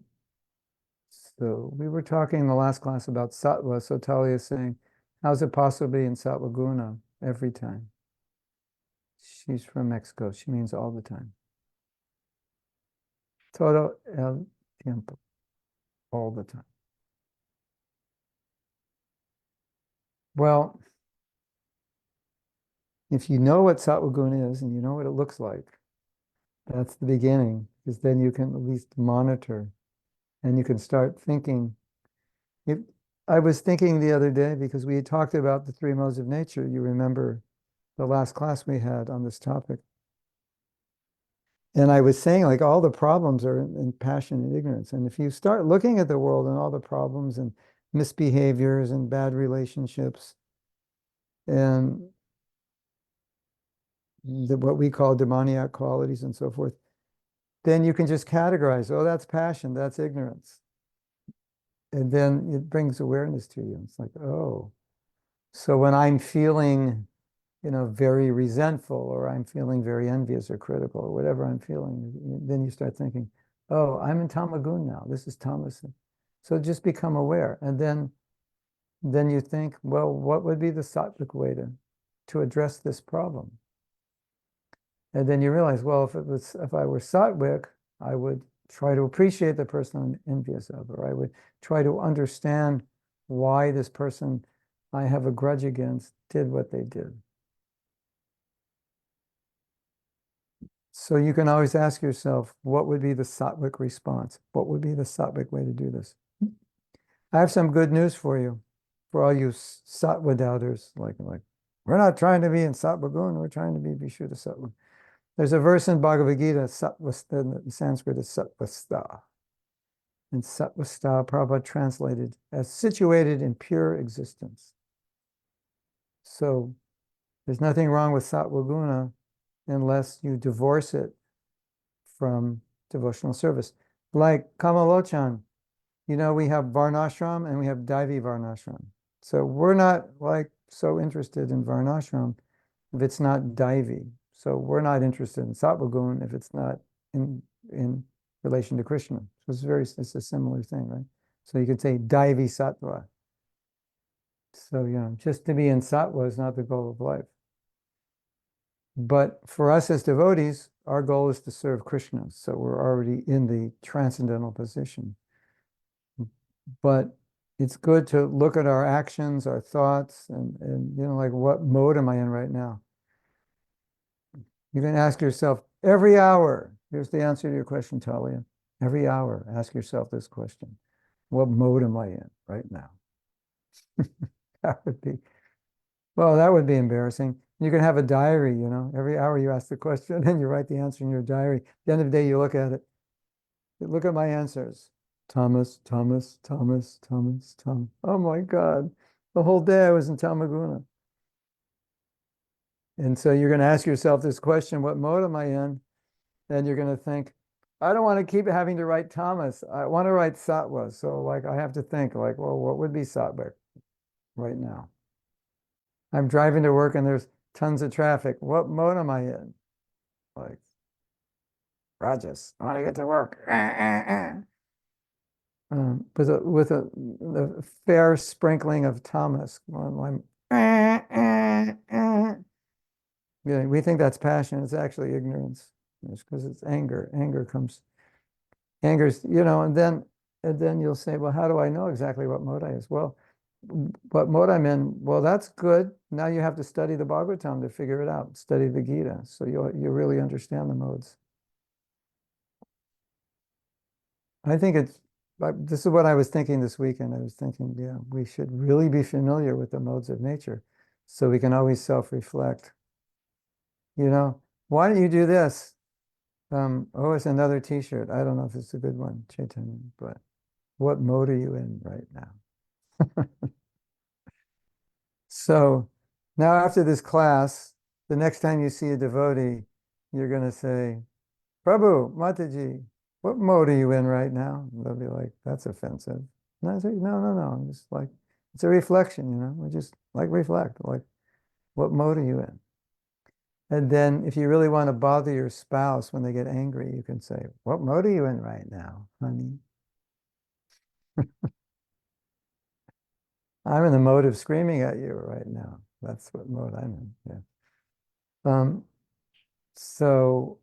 so we were talking in the last class about sattva. So Talia is saying, how's it possible to be in sattva guna every time? She's from Mexico. She means all the time. Todo el tiempo, all the time. Well, if you know what sattva guna is and you know what it looks like, that's the beginning, because then you can at least monitor and you can start thinking. I was thinking the other day, because we had talked about the three modes of nature. You remember the last class we had on this topic. And I was saying, like, all the problems are in passion and ignorance. And if you start looking at the world and all the problems and misbehaviors and bad relationships and what we call demoniac qualities and so forth, then you can just categorize, oh, that's passion, that's ignorance. And then it brings awareness to you. It's like, oh, so when I'm feeling, very resentful, or I'm feeling very envious or critical, or whatever I'm feeling, then you start thinking, oh, I'm in tamagun now. This is tamas. So just become aware. And then you think, well, what would be the sattvic way to address this problem? And then you realize, well, if I were sattvic, I would try to appreciate the person I'm envious of, or I would try to understand why this person I have a grudge against did what they did. So you can always ask yourself, what would be the sattvic response? What would be the sattvic way to do this? I have some good news for you, for all you sattva doubters. Like, we're not trying to be in sattva guna, we're trying to be Vishuddha sattva. There's a verse in Bhagavad Gita, in Sanskrit is sattvastha. And sattvastha, Prabhupada translated as situated in pure existence. So there's nothing wrong with sattva guna unless you divorce it from devotional service. Like Kamalochan, we have Varnashram and we have Daivi Varnashram. So we're not like so interested in Varnashram if it's not Daivi. So we're not interested in Sattva Guna if it's not in relation to Krishna. So it's a similar thing, right? So you could say Daivi Sattva. So, just to be in Sattva is not the goal of life. But for us as devotees, our goal is to serve Krishna. So we're already in the transcendental position. But it's good to look at our actions, our thoughts, and like, what mode am I in right now? You can ask yourself every hour. Here's the answer to your question, Talia. Every hour, ask yourself this question. What mode am I in right now? That would be embarrassing. You can have a diary, every hour you ask the question and you write the answer in your diary. At the end of the day, you look at it. Look at my answers. Thomas, Thomas, Thomas, Thomas, Thomas. Oh my God. The whole day I was in Tamaguna. And so you're going to ask yourself this question, what mode am I in? And you're going to think, I don't want to keep having to write Thomas. I want to write Sattva. So like I have to think like, well, what would be Sattva right now? I'm driving to work and there's tons of traffic. What mode am I in? Like, Rajas, I want to get to work. With a fair sprinkling of tamas. Yeah, we think that's passion. It's actually ignorance. It's because it's anger. Anger's, and then you'll say, well, how do I know exactly what mode I is? Well, what mode I'm in, well, that's good. Now you have to study the Bhagavatam to figure it out. Study the Gita. So you really understand the modes. I think this is what I was thinking this weekend. I was thinking, yeah, we should really be familiar with the modes of nature so we can always self-reflect. You know, why don't you do this? Oh, it's another t-shirt. I don't know if it's a good one, Chaitanya, but what mode are you in right now? So now after this class, the next time you see a devotee, you're going to say, Prabhu, Mataji, what mode are you in right now? And they'll be like, that's offensive. And I say, no, no, no. I'm just like, it's a reflection. We just like reflect. Like, what mode are you in? And then if you really want to bother your spouse when they get angry, you can say, what mode are you in right now, honey? I'm in the mode of screaming at you right now. That's what mode I'm in. Yeah. Um, so,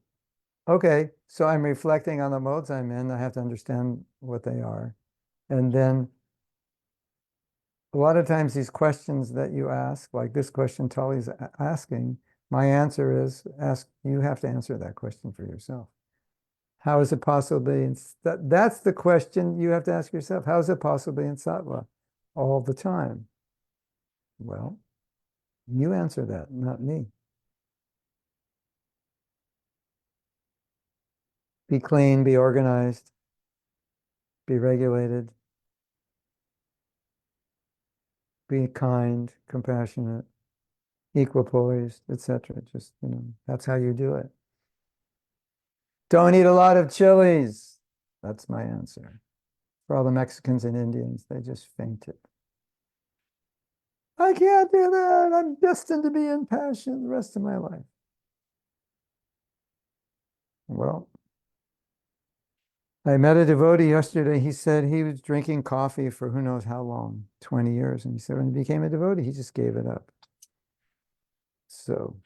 okay. So I'm reflecting on the modes I'm in. I have to understand what they are. And then a lot of times these questions that you ask, like this question Tully's asking, my answer is you have to answer that question for yourself. How is it possibly that's the question you have to ask yourself. How is it possibly in sattva all the time? Well, you answer that, not me. Be clean, be organized, be regulated, be kind, compassionate, equipoised, etc. Just, that's how you do it. Don't eat a lot of chilies. That's my answer. For all the Mexicans and Indians, they just fainted. I can't do that. I'm destined to be in passion the rest of my life. Well, I met a devotee yesterday. He said he was drinking coffee for who knows how long, 20 years. And he said when he became a devotee, he just gave it up. So,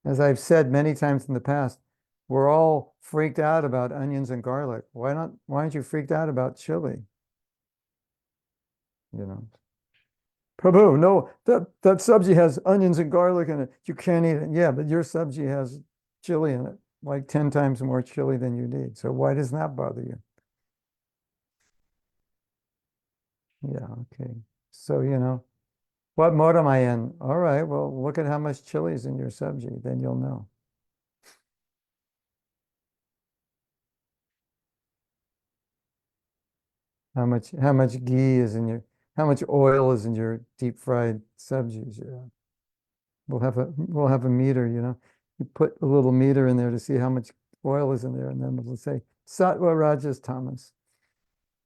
as I've said many times in the past, we're all freaked out about onions and garlic. Why aren't you freaked out about chili? You know, Prabhu, no, that sabji has onions and garlic in it. You can't eat it. Yeah, but your sabji has chili in it, like 10 times more chili than you need. So why does that bother you? Yeah, okay. So, what mode am I in? All right, well, look at how much chili is in your sabji, then you'll know. How much ghee is in how much oil is in your deep fried sabjis? Yeah. We'll have a meter, You put a little meter in there to see how much oil is in there, and then we'll say Sattva Rajas Tamas.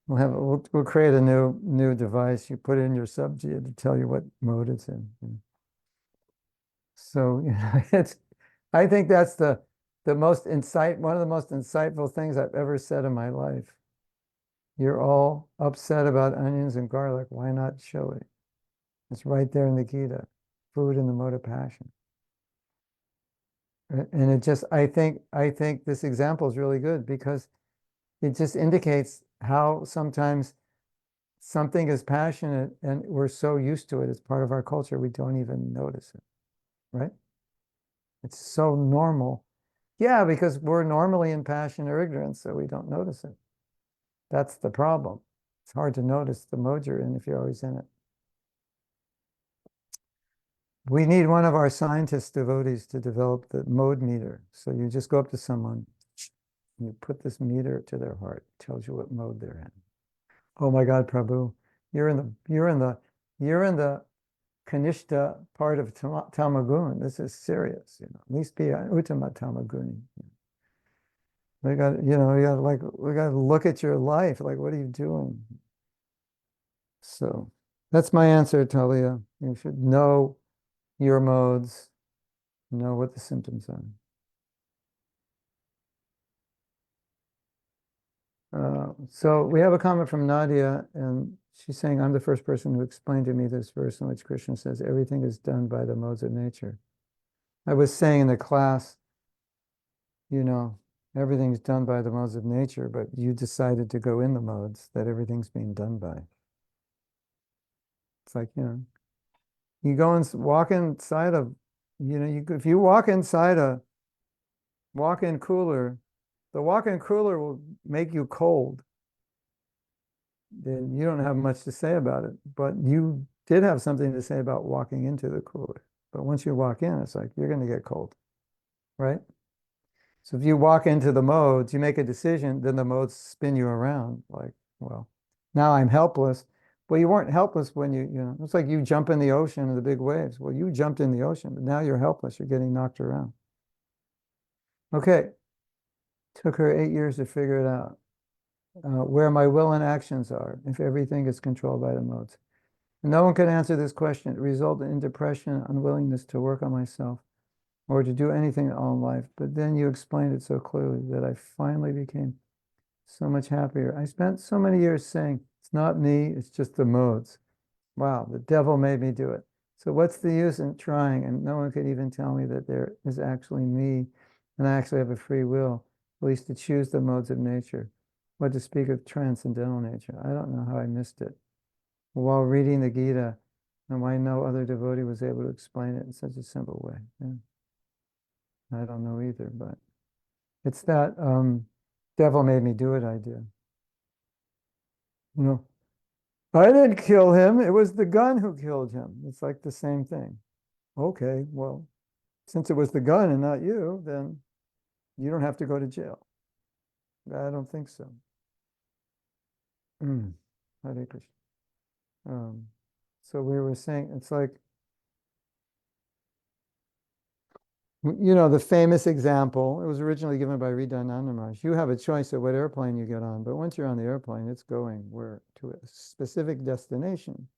We'll create a new device. You put it in your sabji to tell you what mode it's in. So, I think that's one of the most insightful things I've ever said in my life. You're all upset about onions and garlic. Why not chili? It's right there in the Gita, food in the mode of passion. And I think this example is really good because it just indicates how sometimes something is passionate and we're so used to it as part of our culture, we don't even notice it, right? It's so normal. Yeah, because we're normally in passion or ignorance, so we don't notice it. That's the problem. It's hard to notice the mode you're in if you're always in it. We need one of our scientist devotees to develop the mode meter. So you just go up to someone, you put this meter to their heart, it tells you what mode they're in. Oh my God, Prabhu, you're in the Kanishta part of Tamagun. This is serious, At least be an Uttama Tamaguni. We got to look at your life. Like, what are you doing? So that's my answer, Talia. You should know your modes, know what the symptoms are. So we have a comment from Nadia, and she's saying, I'm the first person who explained to me this verse in which Krishna says, everything is done by the modes of nature. I was saying in the class, you know, everything's done by the modes of nature, but you decided to go in the modes that everything's being done by. It's like, you go and walk inside of, if you walk inside a walk-in cooler, the walk-in cooler will make you cold. Then you don't have much to say about it, but you did have something to say about walking into the cooler. But once you walk in, it's like you're going to get cold, right? So if you walk into the modes, you make a decision, then the modes spin you around like, well, now I'm helpless. Well, you weren't helpless when it's like you jump in the ocean and the big waves. Well, you jumped in the ocean, but now you're helpless. You're getting knocked around. Okay. Took her 8 years to figure it out. Where my will and actions are, if everything is controlled by the modes. No one can answer this question. It resulted in depression, unwillingness to work on myself or to do anything at all in life. But then you explained it so clearly that I finally became so much happier. I spent so many years saying, it's not me, it's just the modes. Wow, the devil made me do it. So what's the use in trying? And no one could even tell me that there is actually me and I actually have a free will, at least to choose the modes of nature. What to speak of transcendental nature? I don't know how I missed it. While reading the Gita, and why no other devotee was able to explain it in such a simple way. Yeah. I don't know either, but it's that devil made me do it idea. I didn't kill him. It was the gun who killed him. It's like the same thing. Okay, well, since it was the gun and not you, then you don't have to go to jail. I don't think so. Hare Krishna. So we were saying, it's like, the famous example, it was originally given by Ridananda Maharaj. You have a choice of what airplane you get on, but once you're on the airplane, it's going to a specific destination,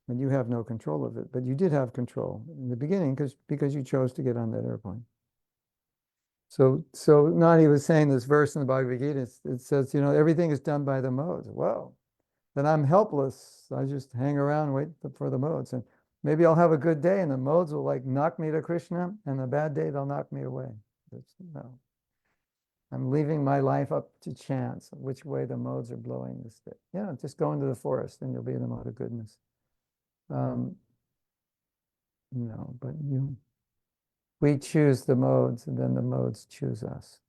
and you have no control of it. But you did have control in the beginning because you chose to get on that airplane. So Nani was saying this verse in the Bhagavad Gita, it says, everything is done by the modes. Well, then I'm helpless. I just hang around and wait for the modes. And maybe I'll have a good day and the modes will like knock me to Krishna, and a bad day, they'll knock me away. No. I'm leaving my life up to chance, which way the modes are blowing this day. Just go into the forest and you'll be in the mode of goodness. No, but we choose the modes and then the modes choose us,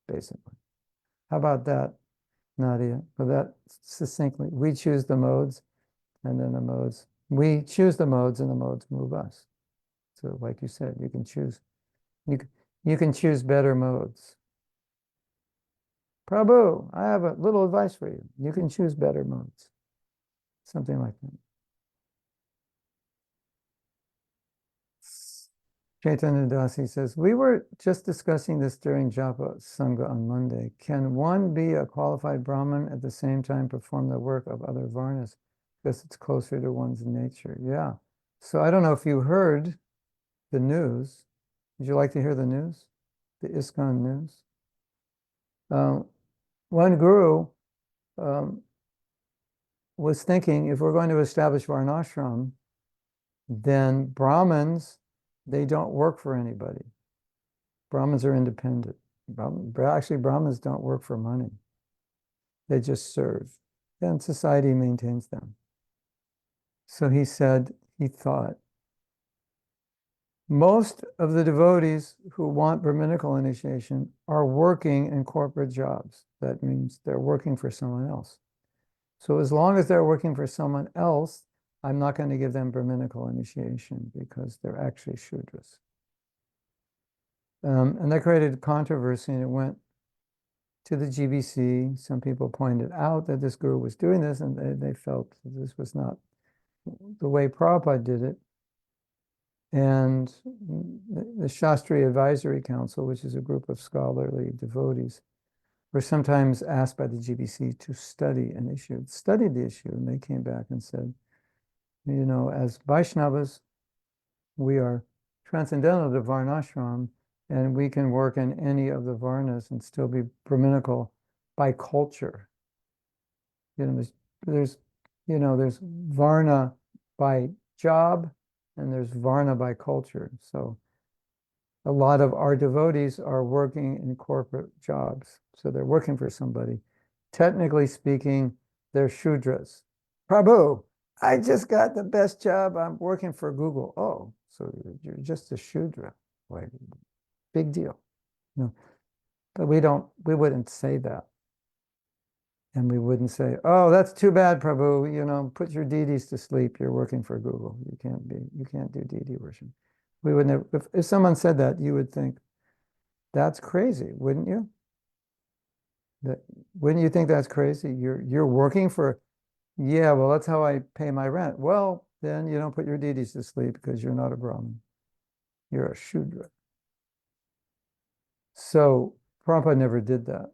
basically. How about that, Nadia? Well, that succinctly, we choose the modes and then the modes. We choose the modes and the modes move us. So like you said, you can choose. You can choose better modes. Prabhu, I have a little advice for you. You can choose better modes. Something like that. Chaitanya Dasi says, we were just discussing this during Japa Sangha on Monday. Can one be a qualified Brahmin at the same time perform the work of other Varnas? Because it's closer to one's nature. Yeah. So I don't know if you heard the news. Would you like to hear the news? The ISKCON news? One guru was thinking, if we're going to establish Varnashram, then Brahmins, they don't work for anybody. Brahmins are independent. Actually, Brahmins don't work for money. They just serve. And society maintains them. So he said, he thought, most of the devotees who want Brahminical initiation are working in corporate jobs. That means they're working for someone else. So as long as they're working for someone else, I'm not going to give them Brahminical initiation because they're actually Shudras. And that created controversy, and it went to the GBC. Some people pointed out that this guru was doing this, and they felt that this was not the way Prabhupada did it. And the Shastri Advisory Council, which is a group of scholarly devotees, were sometimes asked by the GBC to study an issue, studied the issue, and they came back and said, as Vaishnavas, we are transcendental to Varnashram, and we can work in any of the Varnas and still be Brahminical by culture. There's, there's Varna by job and there's Varna by culture. So a lot of our devotees are working in corporate jobs. So they're working for somebody. Technically speaking, they're Shudras. Prabhu, I just got the best job. I'm working for Google. Oh, so you're just a Shudra. Like, big deal. But we wouldn't say that. And we wouldn't say, oh, that's too bad, Prabhu. Put your deities to sleep. You're working for Google. You can't do deity worship. We would never, if someone said that, you would think, that's crazy, wouldn't you? That, wouldn't you think that's crazy? You're working for, yeah, well, that's how I pay my rent. Well, then you don't put your deities to sleep because you're not a Brahmin. You're a Shudra. So Prabhupada never did that.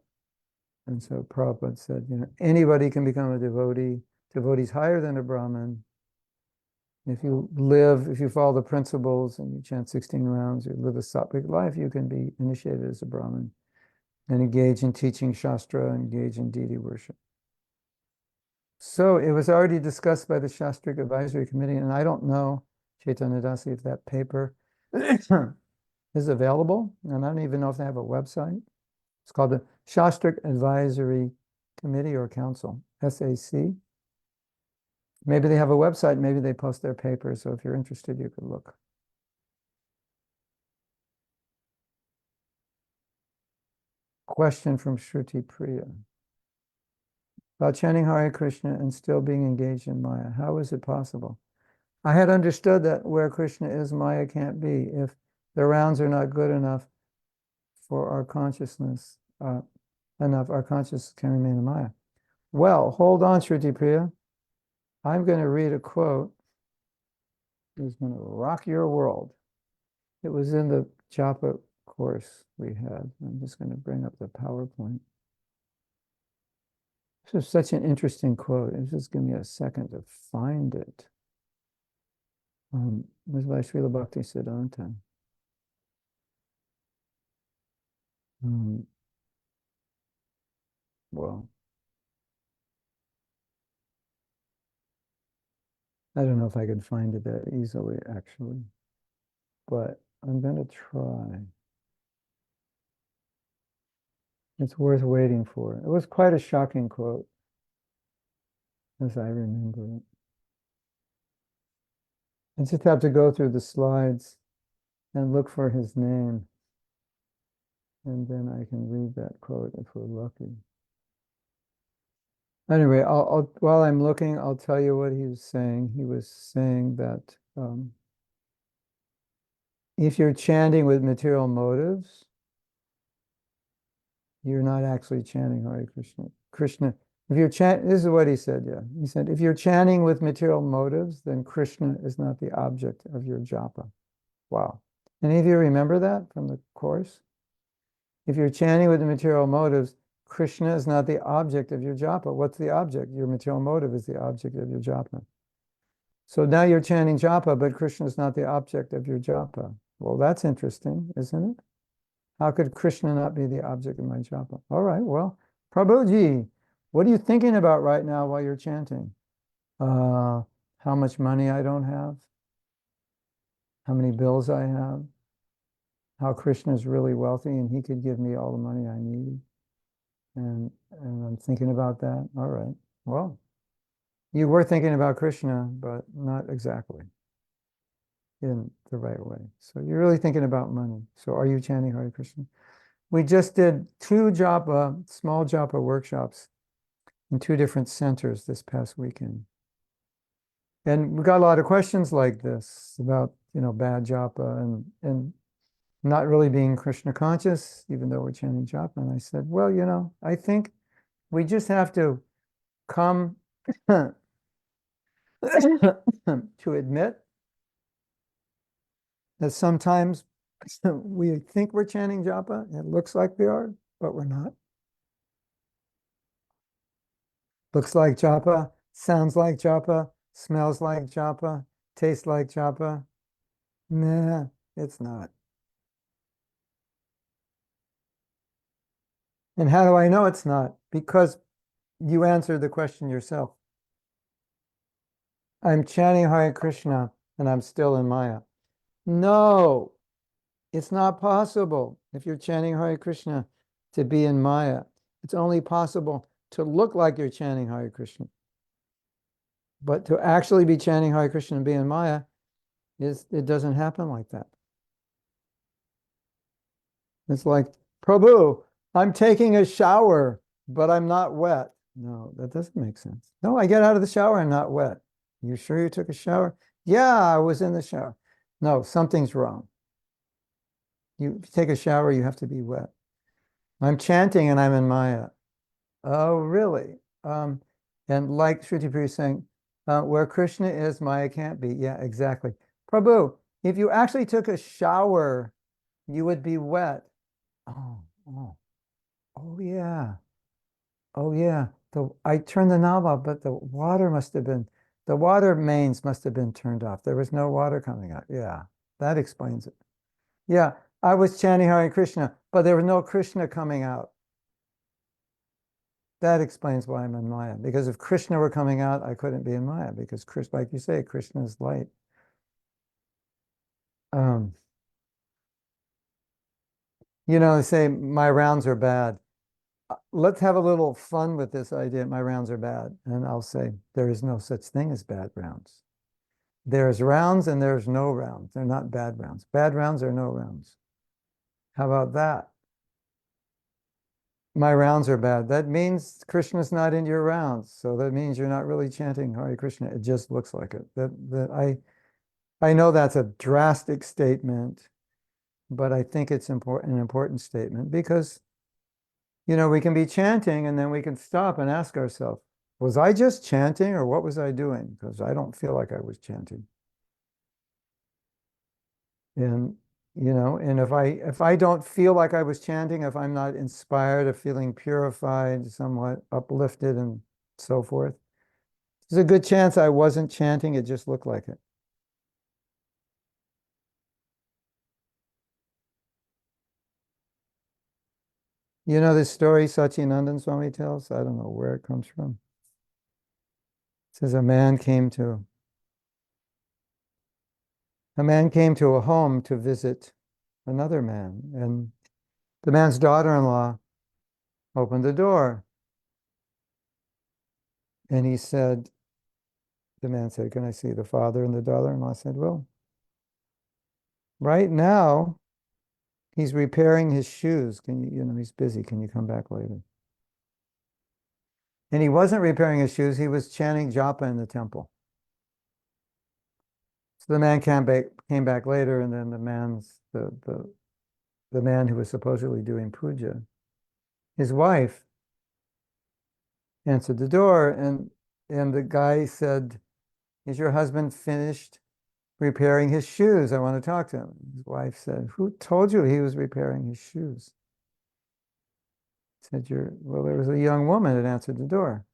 And so Prabhupada said, anybody can become a devotee. Devotee's higher than a Brahmin. If you follow the principles and you chant 16 rounds, you live a sattvic life, you can be initiated as a Brahmin and engage in teaching Shastra, engage in deity worship. So it was already discussed by the Shastric Advisory Committee, and I don't know, Chaitanya Dasi, if that paper is available, and I don't even know if they have a website. It's called the Shastric Advisory Committee or Council, SAC. Maybe they have a website, maybe they post their papers, so if you're interested, you could look. Question from Shruti Priya. About chanting Hare Krishna and still being engaged in Maya. How is it possible? I had understood that where Krishna is, Maya can't be. If the rounds are not good enough for our consciousness, our consciousness can remain in Maya. Well, hold on, Shruti Priya. I'm going to read a quote that's going to rock your world. It was in the Japa course we had. I'm just going to bring up the PowerPoint. This is such an interesting quote. Just give me a second to find it. It was by Srila Bhakti Siddhanta. Well, I don't know if I can find it that easily, actually, but I'm going to try. It's worth waiting for. It was quite a shocking quote, as I remember it. I just have to go through the slides and look for his name, and then I can read that quote if we're lucky. Anyway, while I'm looking, I'll tell you what he was saying. He was saying that if you're chanting with material motives, you're not actually chanting Hare Krishna. If you're this is what he said, yeah. He said, if you're chanting with material motives, then Krishna is not the object of your japa. Wow. Any of you remember that from the course? If you're chanting with the material motives, Krishna is not the object of your japa. What's the object? Your material motive is the object of your japa. So now you're chanting japa, but Krishna is not the object of your japa. Well, that's interesting, isn't it? How could Krishna not be the object of my japa? All right, well, Prabhuji, what are you thinking about right now while you're chanting? How much money I don't have? How many bills I have? How Krishna is really wealthy and he could give me all the money I need? And I'm thinking about that. All right, well, you were thinking about Krishna, but not exactly in the right way. So you're really thinking about money. So are you chanting Hare Krishna? We just did 2 small japa workshops in 2 different centers this past weekend. And we got a lot of questions like this about, bad japa and not really being Krishna conscious, even though we're chanting japa. And I said, well, I think we just have to come to admit that sometimes we think we're chanting japa. It looks like we are, but we're not. Looks like japa, sounds like japa, smells like japa, tastes like japa. Nah, it's not. And how do I know it's not? Because you answered the question yourself. I'm chanting Hare Krishna and I'm still in Maya. No, it's not possible if you're chanting Hare Krishna to be in Maya. It's only possible to look like you're chanting Hare Krishna. But to actually be chanting Hare Krishna and be in Maya, it doesn't happen like that. It's like, Prabhu, I'm taking a shower, but I'm not wet. No, that doesn't make sense. No, I get out of the shower and not wet. You sure you took a shower? Yeah, I was in the shower. No, something's wrong. You take a shower, you have to be wet. I'm chanting and I'm in Maya. Oh, really? And like Shruti Priya is saying, where Krishna is, Maya can't be. Yeah, exactly. Prabhu, if you actually took a shower, you would be wet. Oh, oh, oh yeah. Oh yeah. I turned the knob off, but the water mains must have been turned off. There was no water coming out. Yeah, that explains it. Yeah, I was chanting Hare Krishna, but there was no Krishna coming out. That explains why I'm in Maya. Because if Krishna were coming out, I couldn't be in Maya because Krishna, like you say, Krishna is light. Um, they say my rounds are bad. Let's have a little fun with this idea. My rounds are bad. And I'll say there is no such thing as bad rounds. There's rounds and there's no rounds. They're not bad rounds. Bad rounds are no rounds. How about that? My rounds are bad. That means Krishna's not in your rounds. So that means you're not really chanting Hare Krishna. It just looks like it. I know that's a drastic statement, but I think it's an important statement because, we can be chanting and then we can stop and ask ourselves, was I just chanting or what was I doing? Because I don't feel like I was chanting. And, and if I don't feel like I was chanting, if I'm not inspired or feeling purified, somewhat uplifted and so forth, there's a good chance I wasn't chanting. It just looked like it. You know this story Satyanandan Swami tells? I don't know where it comes from. It says a man came to a home to visit another man, and the man's daughter-in-law opened the door, and the man said, "Can I see the father?" And the daughter-in-law said, "Well, right now he's repairing his shoes. He's busy. Can you come back later?" And he wasn't repairing his shoes. He was chanting japa in the temple. So the man came back later, and then the man who was supposedly doing puja, his wife answered the door, and the guy said, "Is your husband finished repairing his shoes? I want to talk to him." His wife said, "Who told you he was repairing his shoes?" He said, "Well, there was a young woman that answered the door."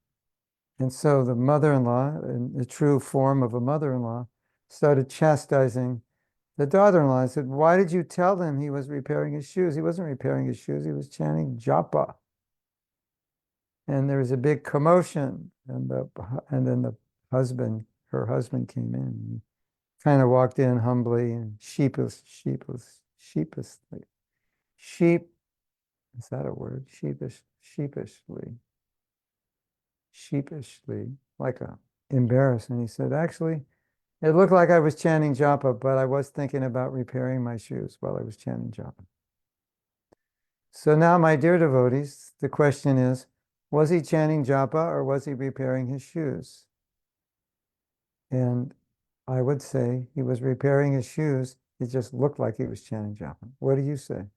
And so the mother-in-law, in the true form of a mother-in-law, started chastising the daughter-in-law. I said, "Why did you tell him he was repairing his shoes? He wasn't repairing his shoes. He was chanting japa." And there was a big commotion. And then her husband came in. He kind of walked in humbly and sheepishly. Sheep, is that a word? Sheepishly, like embarrassed. And he said, "Actually, it looked like I was chanting japa, but I was thinking about repairing my shoes while I was chanting japa." So now, my dear devotees, the question is, was he chanting japa or was he repairing his shoes? And I would say he was repairing his shoes. It just looked like he was chanting japa. What do you say?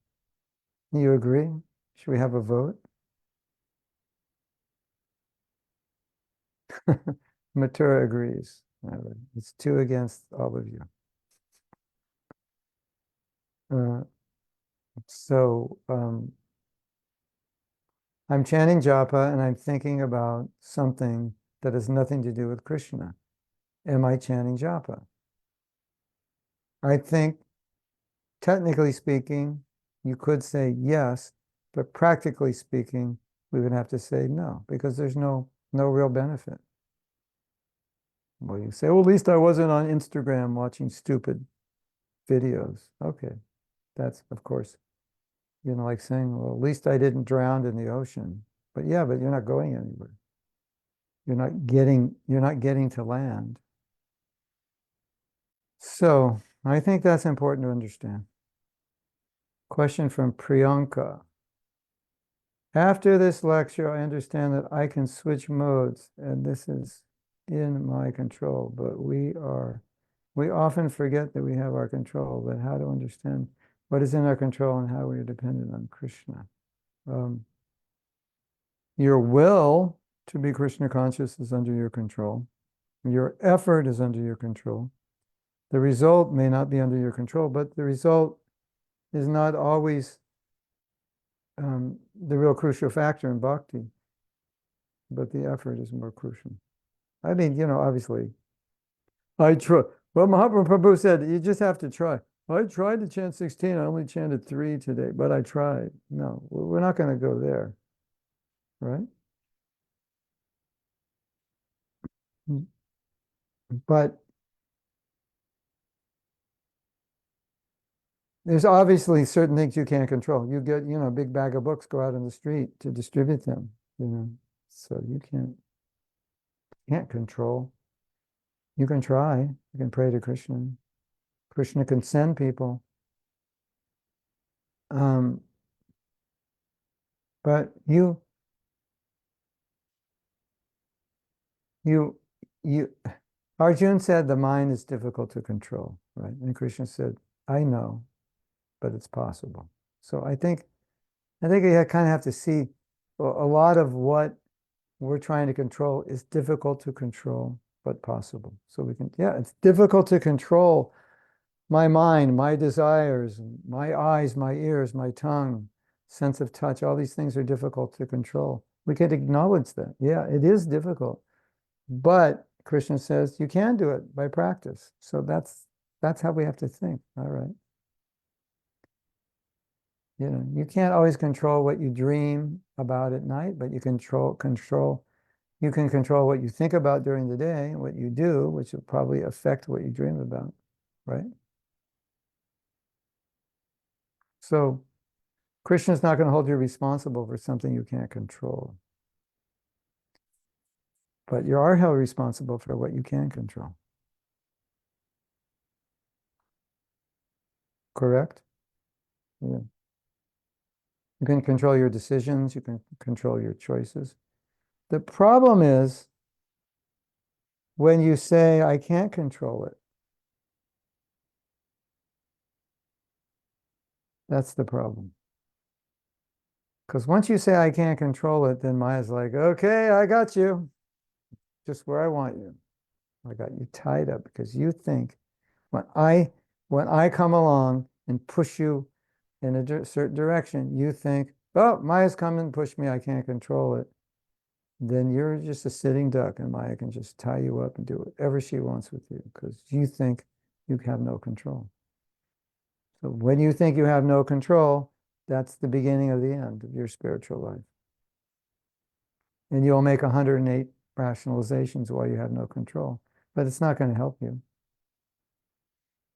You agree? Should we have a vote? Mathura agrees. It's 2 against all of you. Uh, so I'm chanting japa and I'm thinking about something that has nothing to do with Krishna. Am I chanting japa? I think, technically speaking, you could say yes, But practically speaking, we would have to say no, because there's no real benefit. Well, you say, well, at least I wasn't on Instagram watching stupid videos. Okay. That's, of course, like saying, well, at least I didn't drown in the ocean. But yeah, but you're not going anywhere. You're not getting to land. So I think that's important to understand. Question from Priyanka. After this lecture, I understand that I can switch modes, and this is in my control, but we often forget that we have our control, but how to understand what is in our control and how we are dependent on Krishna. Your will to be Krishna conscious is under your control. Your effort is under your control. The result may not be under your control, but the result is not always the real crucial factor in bhakti, but the effort is more crucial. I mean, obviously, I try. Well, Mahatma Prabhu said, you just have to try. I tried to chant 16. I only chanted 3 today, but I tried. No, we're not going to go there, right? But there's obviously certain things you can't control. You get, a big bag of books, go out in the street to distribute them, So you can't control. You can try. You can pray to Krishna. Krishna can send people. But you, Arjuna said the mind is difficult to control, right? And Krishna said, I know, but it's possible. So I think you kind of have to see a lot of what we're trying to control is difficult to control, but possible. So it's difficult to control my mind, my desires, my eyes, my ears, my tongue, sense of touch. All these things are difficult to control. We can acknowledge that. Yeah, it is difficult. But Krishna says you can do it by practice. So that's how we have to think. All right. You can't always control what you dream about at night, but you can control what you think about during the day, what you do, which will probably affect what you dream about, right? So Krishna's not going to hold you responsible for something you can't control. But you are held responsible for what you can control. Correct? Yeah. You can control your decisions, you can control your choices. The problem is when you say, I can't control it. That's the problem. Because once you say, I can't control it, then Maya's like, okay, I got you. Just where I want you. I got you tied up because you think when I come along and push you in a certain direction, you think, oh, Maya's coming and push me, I can't control it. Then you're just a sitting duck and Maya can just tie you up and do whatever she wants with you because you think you have no control. So when you think you have no control, that's the beginning of the end of your spiritual life. And you'll make 108 rationalizations why you have no control, but it's not going to help you.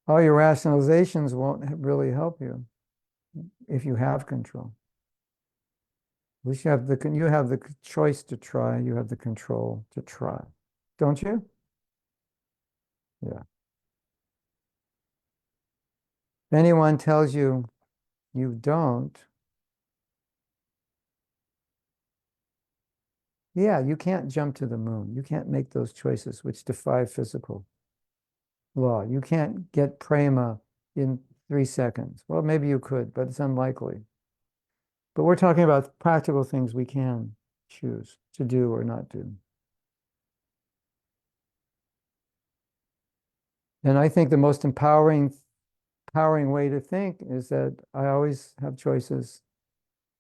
All your rationalizations won't really help you if you have control. At least you have the choice to try, you have the control to try. Don't you? Yeah. If anyone tells you you don't, yeah, you can't jump to the moon. You can't make those choices which defy physical law. You can't get prema in 3 seconds. Well, maybe you could, but it's unlikely. But we're talking about practical things we can choose to do or not do. And I think the most empowering way to think is that I always have choices.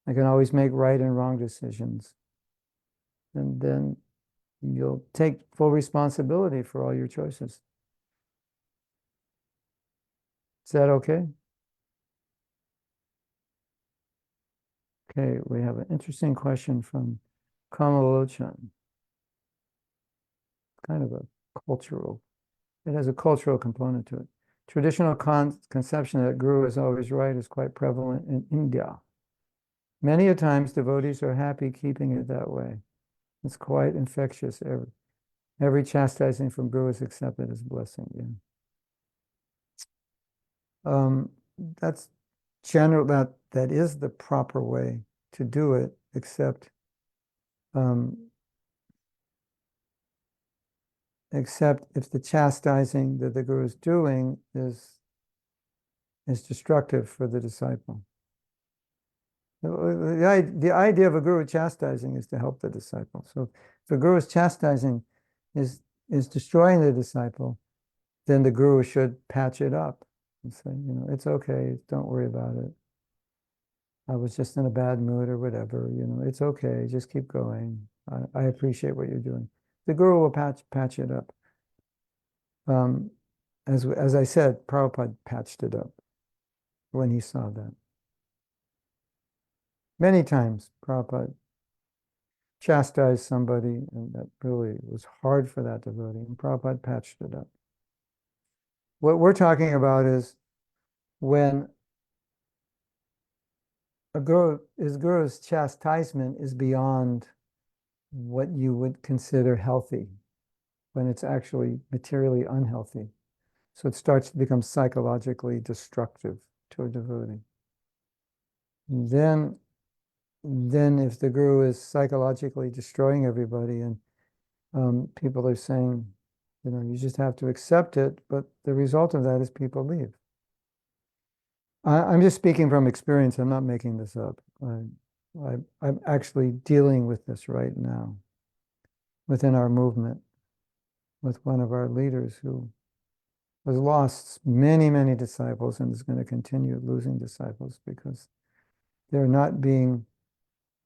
I can always make right and wrong decisions. And then you'll take full responsibility for all your choices. Is that okay? Okay, we have an interesting question from Kamalochan. Kind of a cultural, it has a cultural component to it. Traditional conception that Guru is always right is quite prevalent in India. Many a times devotees are happy keeping it that way. It's quite infectious. Every chastising from Guru is accepted as blessing. Yeah. That's general, that is the proper way to do it, um, except if the chastising that the Guru is doing is destructive for the disciple. The idea of a Guru chastising is to help the disciple. So if the Guru's chastising is destroying the disciple, then the Guru should patch it up and say, it's okay, don't worry about it. I was just in a bad mood or whatever, it's okay, just keep going. I appreciate what you're doing. The Guru will patch it up. As I said, Prabhupada patched it up when he saw that. Many times Prabhupada chastised somebody, and that really was hard for that devotee, and Prabhupada patched it up. What we're talking about is when his Guru's chastisement is beyond what you would consider healthy, when it's actually materially unhealthy. So it starts to become psychologically destructive to a devotee. Then if the Guru is psychologically destroying everybody and people are saying, you just have to accept it, but the result of that is people leave. I'm just speaking from experience. I'm not making this up. I'm actually dealing with this right now within our movement with one of our leaders who has lost many, many disciples and is going to continue losing disciples because they're not being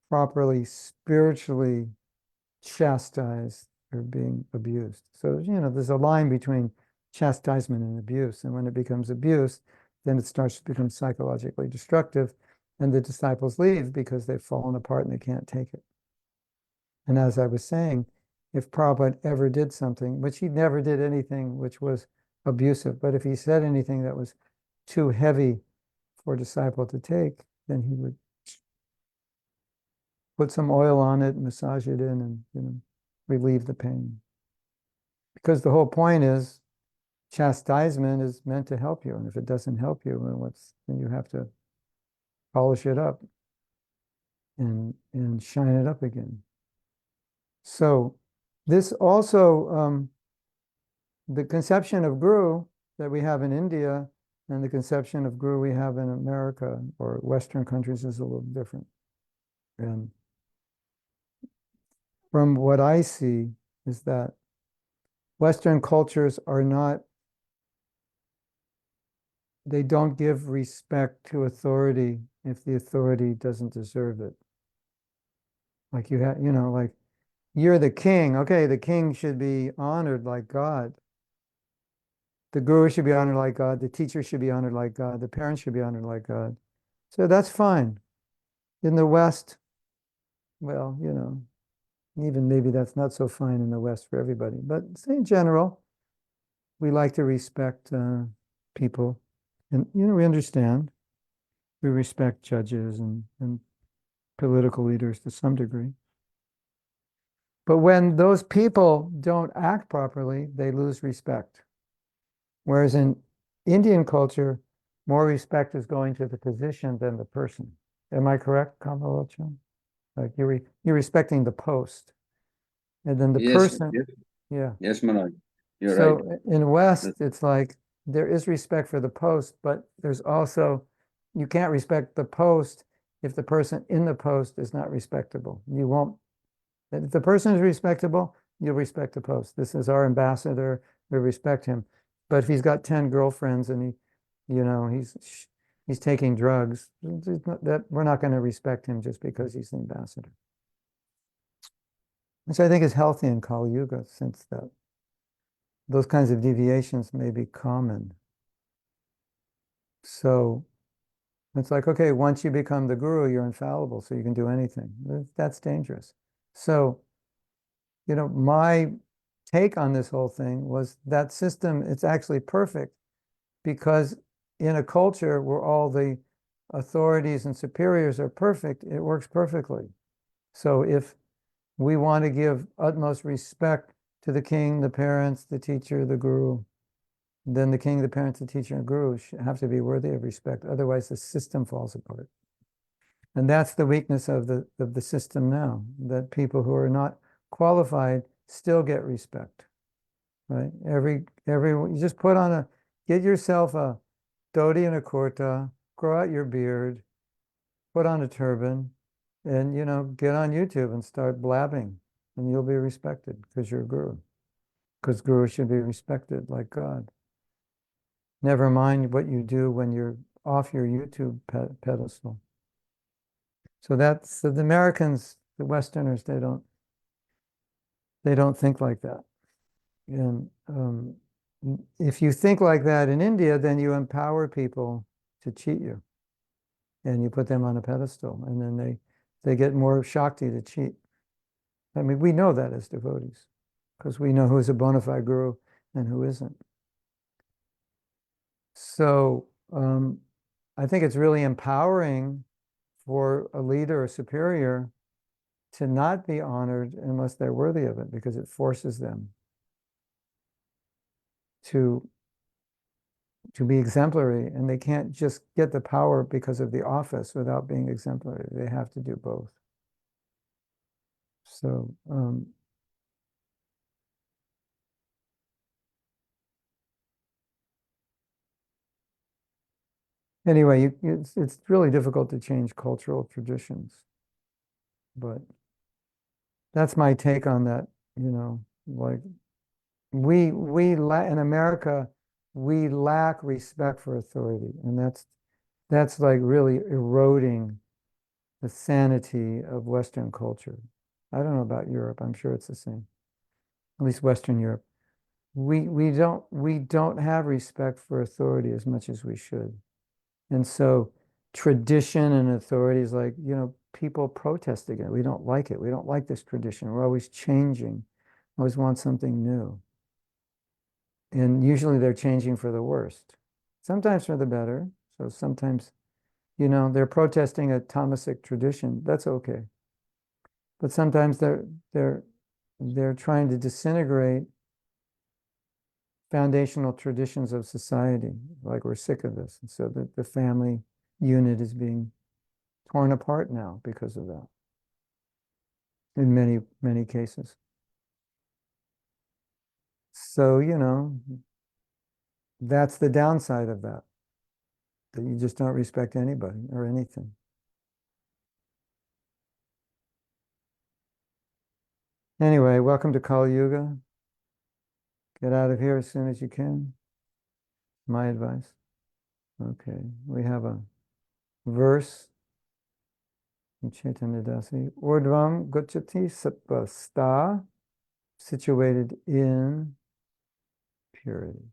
properly spiritually chastised or being abused. So, there's a line between chastisement and abuse. And when it becomes abuse, then it starts to become psychologically destructive. And the disciples leave because they've fallen apart and they can't take it. And as I was saying, if Prabhupada ever did something, which he never did anything which was abusive, but if he said anything that was too heavy for a disciple to take, then he would put some oil on it, massage it in, and relieve the pain. Because the whole point is chastisement is meant to help you, and if it doesn't help you, then you have to polish it up and shine it up again. So this also, the conception of Guru that we have in India and the conception of Guru we have in America or Western countries is a little different. And from what I see is that Western cultures they don't give respect to authority if the authority doesn't deserve it. Like like you're the king. Okay, the king should be honored like God. The Guru should be honored like God. The teacher should be honored like God. The parents should be honored like God. So that's fine. In the West, well, even maybe that's not so fine in the West for everybody. But in general, we like to respect people. And, we understand. We respect judges and political leaders to some degree. But when those people don't act properly, they lose respect. Whereas in Indian culture, more respect is going to the position than the person. Am I correct, Kamalochan? Like you're respecting the post. And then the person, yeah. Yes, Manoj, you're So right. in West, it's like there is respect for the post, but there's also, you can't respect the post if the person in the post is not respectable. You won't, if the person is respectable, you'll respect the post. This is our ambassador, we respect him. But if he's got 10 girlfriends and he's taking drugs, that we're not going to respect him just because he's the ambassador. Which I think is healthy in Kali Yuga, since that those kinds of deviations may be common. So It's like, okay, once you become the guru, you're infallible, so you can do anything. That's dangerous. So, my take on this whole thing was that system, it's actually perfect because in a culture where all the authorities and superiors are perfect, it works perfectly. So if we want to give utmost respect to the king, the parents, the teacher, the guru, then the king, the parents, the teacher, and guru have to be worthy of respect. Otherwise, the system falls apart. And that's the weakness of the system now, that people who are not qualified still get respect, right? You just get yourself a dhoti and a kurta, grow out your beard, put on a turban, and, get on YouTube and start blabbing, and you'll be respected because you're a guru. Because gurus should be respected like God. Never mind what you do when you're off your YouTube pedestal. So the Americans, the Westerners, they don't think like that. And if you think like that in India, then you empower people to cheat you, and you put them on a pedestal, and then they get more Shakti to cheat. I mean, we know that as devotees, because we know who's a bona fide guru and who isn't. So I think it's really empowering for a leader or superior to not be honored unless they're worthy of it, because it forces them to be exemplary, and they can't just get the power because of the office without being exemplary. They have to do both. So anyway, it's really difficult to change cultural traditions, but that's my take on that. Like in America, we lack respect for authority, and that's like really eroding the sanity of Western culture. I don't know about Europe. I'm sure it's the same, at least Western Europe. We don't have respect for authority as much as we should. And so tradition and authority is like, people protest against it. We don't like it. We don't like this tradition. We're always changing, always want something new. And usually they're changing for the worst, sometimes for the better. So sometimes, they're protesting a Tamasic tradition. That's okay. But sometimes they're trying to disintegrate foundational traditions of society. Like, we're sick of this. And so the family unit is being torn apart now because of that in many, many cases. So, that's the downside of that you just don't respect anybody or anything. Anyway, welcome to Kali Yuga. Get out of here as soon as you can. My advice. Okay, we have a verse in Chaitanya Dasi. Urdhvam gacchati sattva sta, situated in purity.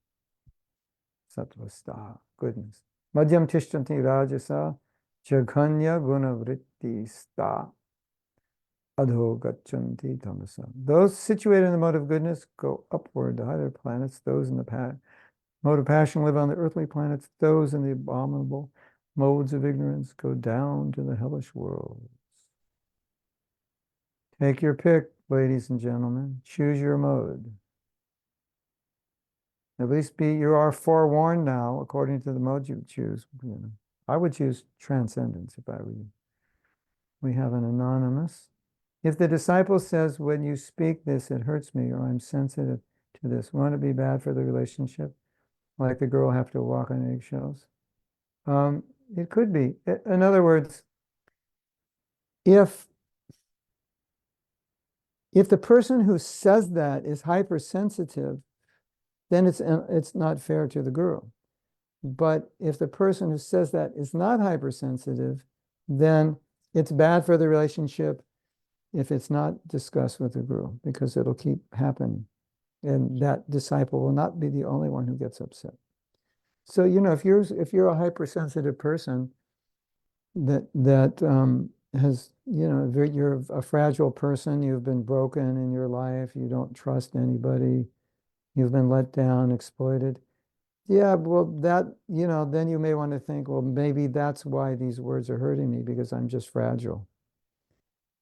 Sattva sta, goodness. Madhyam tishtanti rajasa, jaghanya gunavritti sta, adho gachanti tamasa. Those situated in the mode of goodness go upward to higher planets. Those in the mode of passion live on the earthly planets. Those in the abominable modes of ignorance go down to the hellish worlds. Take your pick, ladies and gentlemen. Choose your mode. At least you are forewarned now, according to the mode you choose. I would choose transcendence if I were you. We have an anonymous. If the disciple says, when you speak this, it hurts me, or I'm sensitive to this, won't it be bad for the relationship? Like the girl have to walk on eggshells? It could be. In other words, if the person who says that is hypersensitive, then it's not fair to the guru. But if the person who says that is not hypersensitive, then it's bad for the relationship if it's not discussed with the guru, because it'll keep happening. And that disciple will not be the only one who gets upset. So, if you're a hypersensitive person, that has, you're a fragile person, you've been broken in your life, you don't trust anybody, you've been let down, exploited. Yeah, well, then you may want to think, well, maybe that's why these words are hurting me, because I'm just fragile,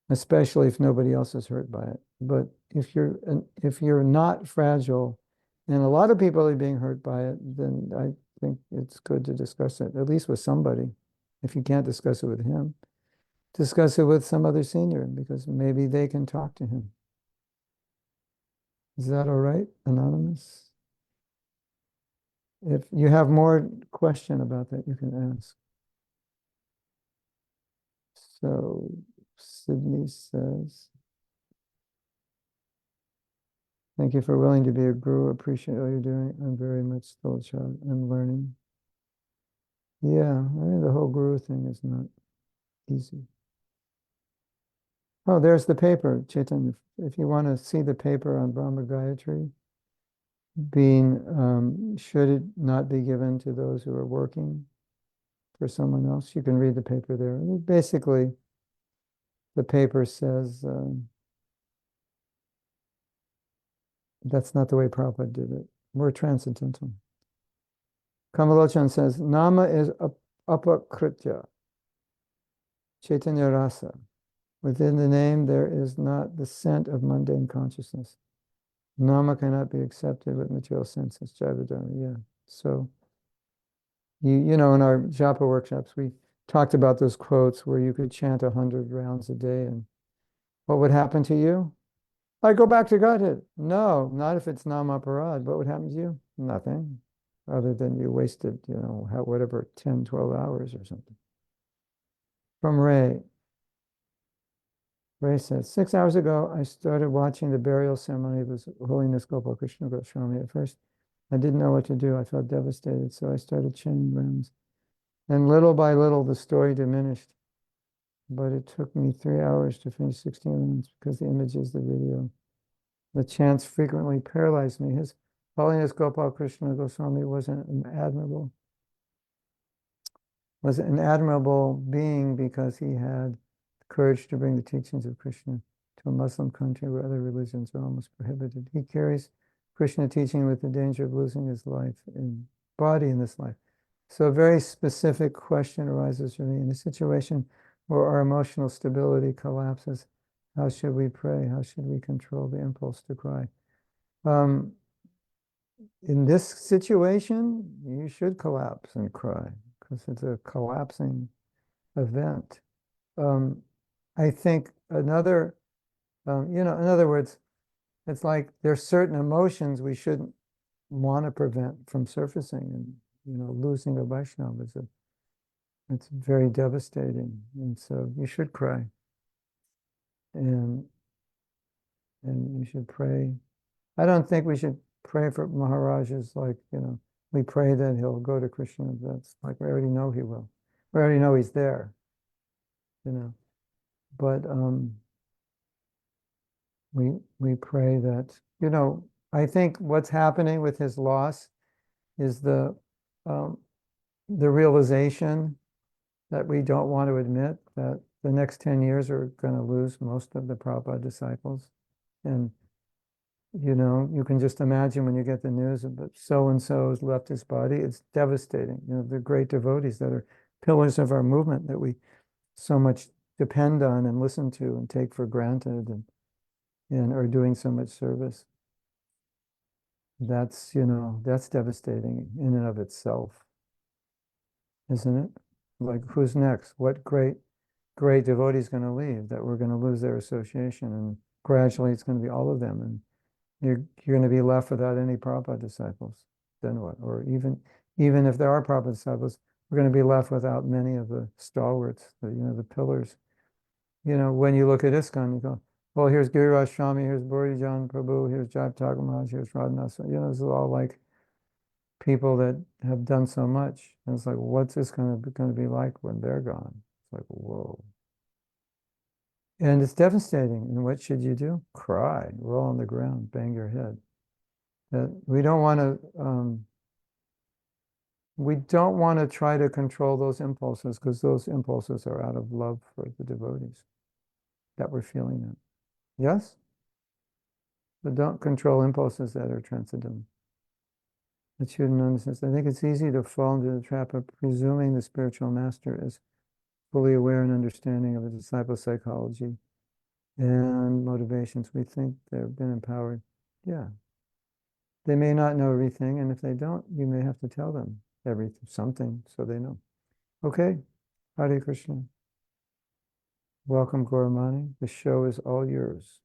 especially if nobody else is hurt by it. But if you're not fragile, and a lot of people are being hurt by it, then I think it's good to discuss it, at least with somebody. If you can't discuss it with him, discuss it with some other senior, because maybe they can talk to him. Is that all right, Anonymous? If you have more question about that, you can ask. So Sydney says, thank you for willing to be a guru. Appreciate all you're doing. I'm very much still a child. I'm learning. Yeah, I mean, the whole guru thing is not easy. Oh, there's the paper, Chaitanya. If you want to see the paper on Brahma Gayatri, should it not be given to those who are working for someone else? You can read the paper there. Basically, the paper says that's not the way Prabhupada did it. We're transcendental. Kamalochan says, Nama is apakritya, Chaitanya rasa. Within the name, there is not the scent of mundane consciousness. Nama cannot be accepted with material senses. Jivadharma, yeah. So, in our japa workshops, we talked about those quotes where you could chant 100 rounds a day, and what would happen to you? I go back to Godhead. No, not if it's Nama Parad. What would happen to you? Nothing, other than you wasted, whatever, 10, 12 hours or something. From Ray. Ray says, 6 hours ago, I started watching the burial ceremony of His Holiness Gopal Krishna Goswami. At first, I didn't know what to do. I felt devastated, so I started chanting rounds. And little by little, the story diminished. But it took me 3 hours to finish 16 rounds because the images, the video, the chants frequently paralyzed me. His Holiness Gopal Krishna Goswami was an admirable being because he had courage to bring the teachings of Krishna to a Muslim country where other religions are almost prohibited. He carries Krishna teaching with the danger of losing his life in body in this life. So a very specific question arises for me. In a situation where our emotional stability collapses, how should we pray? How should we control the impulse to cry? In this situation, you should collapse and cry because it's a collapsing event. I think in other words, it's like there's certain emotions we shouldn't want to prevent from surfacing, and losing a Vaishnava it's very devastating, and so you should cry, and you should pray. I don't think we should pray for Maharajas like, we pray that he'll go to Krishna. That's like we already know he will. We already know he's there, But we pray that, I think what's happening with his loss is the realization that we don't want to admit that the next 10 years are going to lose most of the Prabhupada disciples. And, you can just imagine when you get the news that so-and-so has left his body, it's devastating. The great devotees that are pillars of our movement that we so much depend on and listen to and take for granted and are doing so much service. That's devastating in and of itself, isn't it? Like, who's next? What great devotee is going to leave that we're going to lose their association, and gradually it's going to be all of them, and you're going to be left without any Prabhupada disciples. Then what? Or even if there are Prabhupada disciples, we're going to be left without many of the stalwarts, the pillars. When you look at ISKCON, you go, well, here's Giriraj Swami, here's Burijan Prabhu, here's Jai Thakur Maharaj, here's Radhanath. This is all like people that have done so much. And it's like, what's this going to be like when they're gone? It's like, whoa. And it's devastating. And what should you do? Cry, roll on the ground, bang your head. That we don't want to, we don't want to try to control those impulses because those impulses are out of love for the devotees that we're feeling them. Yes? But don't control impulses that are transcendental. Attitude understands. I think it's easy to fall into the trap of presuming the spiritual master is fully aware and understanding of a disciple's psychology and motivations. We think they've been empowered. Yeah. They may not know everything, and if they don't, you may have to tell them something so they know. Okay. Hare Krishna. Welcome, Gauramani. The show is all yours.